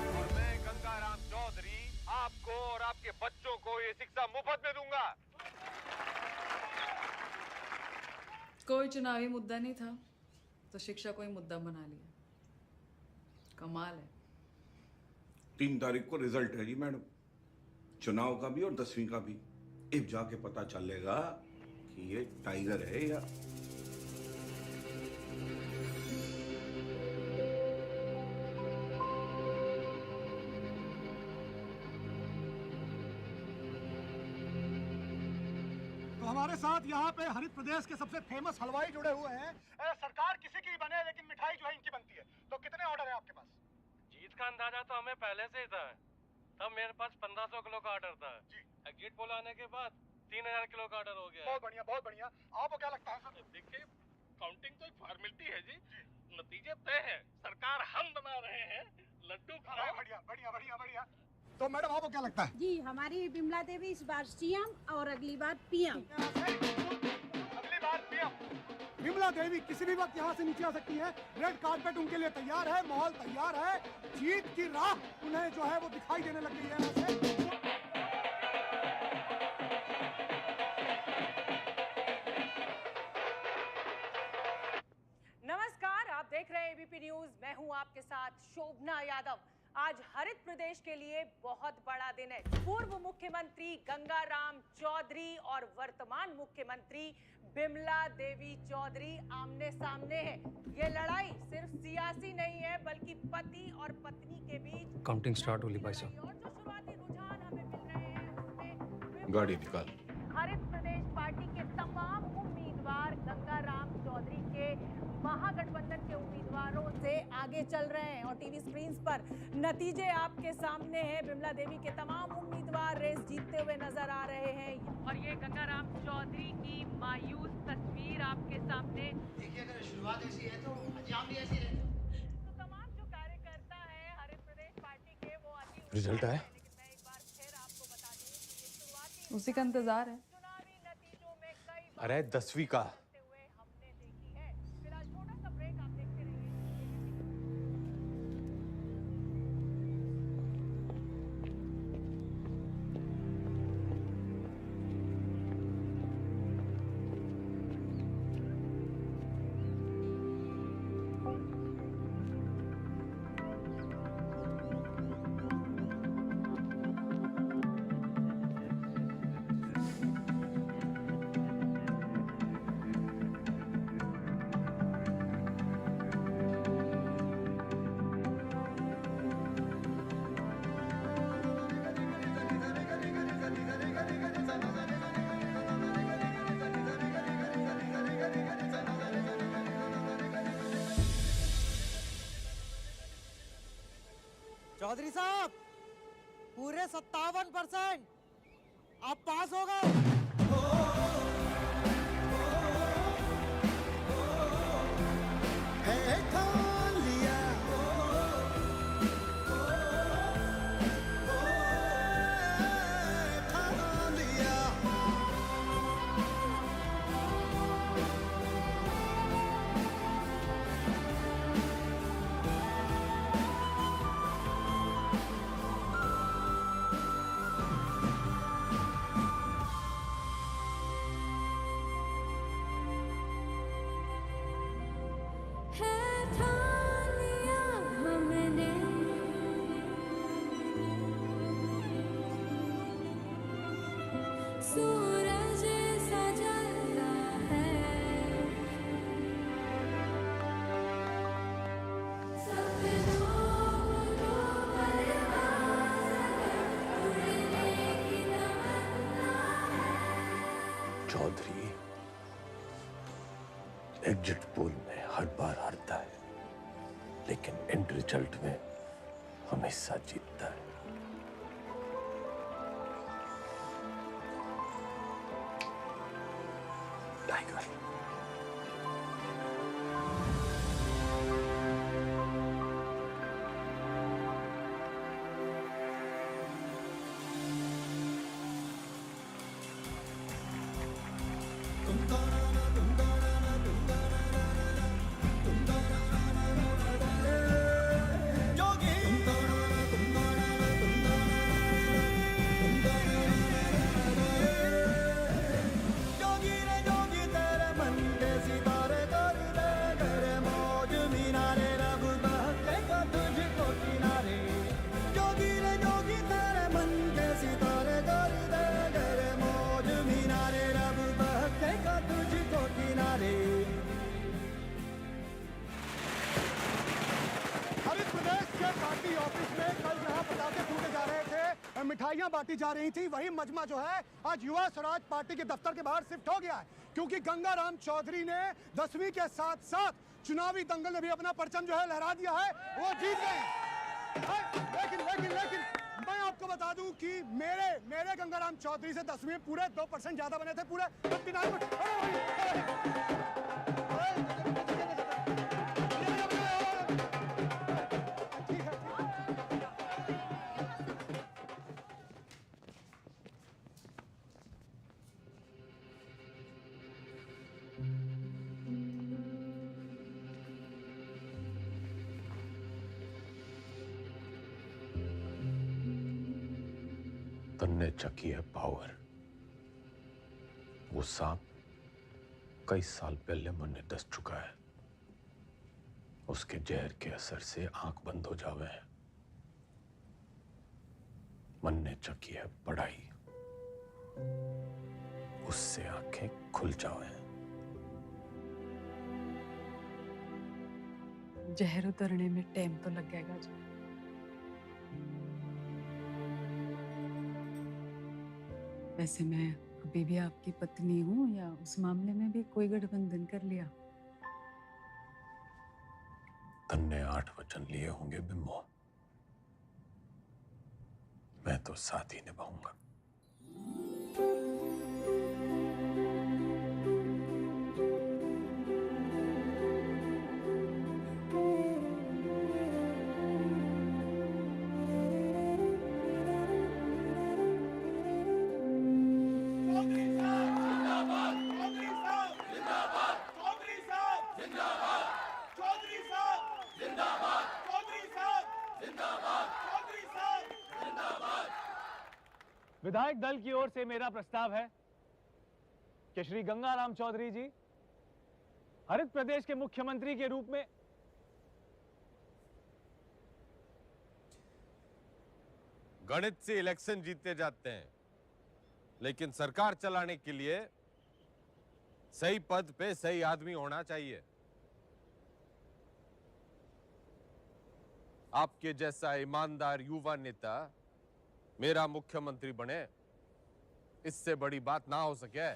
और मैं गंगाराम चौधरी आपको और आपके बच्चों को ये शिक्षा मुफ्त में दूंगा। कोई चुनावी मुद्दा नहीं था तो शिक्षा को ही मुद्दा बना लिया। कमाल है। 3 तारीख को रिजल्ट है जी मैडम, चुनाव का भी और 10वीं का भी। अब जाके पता चलेगा कि ये टाइगर है या हमारे साथ यहाँ पे हरित प्रदेश के सबसे फेमस हलवाई जुड़े हुए हैं। सरकार किसी की बने लेकिन मिठाई जो है इनकी बनती है। तो कितने ऑर्डर है आपके पास? जीत का अंदाजा तो हमें पहले से ही था। तब मेरे पास 1500 किलो का ऑर्डर था जी। गेट पोल आने के बाद 3000 किलो का ऑर्डर हो गया। बहुत बढ़िया, बहुत बढ़िया। आपको क्या लगता है सर? देखिए, काउंटिंग तो एक फॉर्मेलिटी है जी, नतीजे तय है। सरकार हम बना रहे हैं, लड्डू खाओ। बढ़िया बढ़िया बढ़िया बढ़िया। तो मैडम आपको क्या लगता है? जी, हमारी बिमला देवी इस बार सीएम और अगली बार पीएम। अगली बार पीएम। बिमला देवी किसी भी वक्त यहाँ से नीचे आ सकती है। रेड कार्पेट उनके लिए तैयार है, माहौल तैयार है। जीत की राह उन्हें जो है वो दिखाई देने लग गई है यहाँ से। नमस्कार, आप देख रहे हैं एबीपी न्यूज। मैं हूं आपके साथ शोभना यादव। आज हरित प्रदेश के लिए बहुत बड़ा दिन है। पूर्व मुख्यमंत्री गंगाराम चौधरी और वर्तमान मुख्यमंत्री बिमला देवी चौधरी आमने सामने हैं। ये लड़ाई सिर्फ सियासी नहीं है, बल्कि पति और पत्नी के बीच। काउंटिंग स्टार्ट होली भाई साहब। और जो शुरुआती रुझान हमें मिल रहे हैं उसमें गाड़ी निकाल। हरित प्रदेश पार्टी के तमाम उम्मीदवार गंगाराम चौधरी के महागठबंधन के उम्मीदवारों से आगे चल रहे हैं और टीवी स्क्रीन्स पर नतीजे आपके सामने हैं। बिमला देवी के तमाम उम्मीदवार रेस जीतते हुए नजर आ रहे हैं और ये गंगाराम चौधरी की मायूस तस्वीर आपके सामने। देखिए, अगर शुरुआत ऐसी है तो अंजाम भी ऐसी है। तो तमाम जो रिजल्ट आया? उसी का इंतजार है। अरे 10वीं का। चौधरी साहब पूरे 57% आप पास हो गए। सूरज सजता है, सपनों को उड़ने की तमन्ना है। चौधरी एग्जिट पोल में हर बार हारता है, लेकिन एंड रिजल्ट में हमेशा जीतता है। टाइगर। हरित प्रदेश के पार्टी ऑफिस में कल जहां पटाखे फूटे जा रहे थे, मिठाइयां बांटी जा रही थी, वही मजमा जो है आज युवा स्वराज पार्टी के दफ्तर के बाहर शिफ्ट हो गया है, क्योंकि गंगाराम चौधरी ने 10वीं के साथ साथ चुनावी दंगल में भी अपना परचम जो है लहरा दिया है, वो जीत गए। लेकिन मैं आपको बता दूं कि मेरे गंगाराम चौधरी से 10वीं में पूरे 2% ज्यादा बने थे, पूरे 59%। तन्ने चकी है पावर। वो सांप कई साल पहले मन दस चुका है। उसके जहर के असर से आंख बंद हो जावे हैं। मन ने चकी है पढ़ाई, उससे आंखें खुल जावे हैं। जहर उतरने में टाइम तो लगेगा जी। वैसे मैं अभी भी आपकी पत्नी हूँ, या उस मामले में भी कोई गठबंधन कर लिया? तन्ने 8 वचन लिए होंगे बिम्बो, मैं तो साथ ही निभाऊंगा। विधायक दल की ओर से मेरा प्रस्ताव है कि श्री गंगाराम चौधरी जी हरित प्रदेश के मुख्यमंत्री के रूप में गणित से इलेक्शन जीते जाते हैं, लेकिन सरकार चलाने के लिए सही पद पे सही आदमी होना चाहिए। आपके जैसा ईमानदार युवा नेता मेरा मुख्यमंत्री बने, इससे बड़ी बात ना हो सके।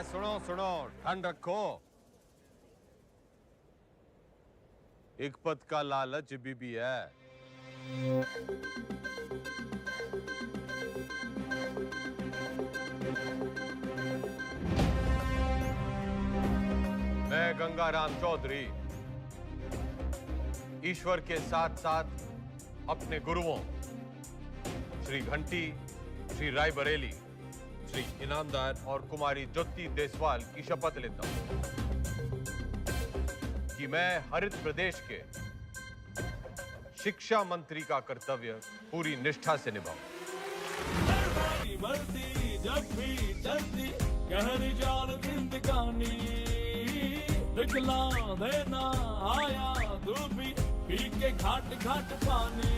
सुनो सुनो, ठंड रखो। एक पद का लालच भी है। मैं गंगाराम चौधरी ईश्वर के साथ साथ अपने गुरुओं श्री घंटी, श्री रायबरेली, श्री इनामदार और कुमारी ज्योति देसवाल की शपथ लेता हूं कि मैं हरित प्रदेश के शिक्षा मंत्री का कर्तव्य पूरी निष्ठा से निभाऊं। बढ़ती जब भी चलती गहरी जाल जिंदगानी, दिखला देना आया धूपी पी के घाट घाट पानी।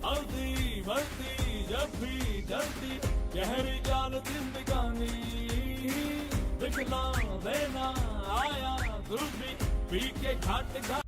हल्दी बढ़ती जब भी चलती गहरी जाल जिंदगानी, दिखला देना आया धूपी पी के घाट घाट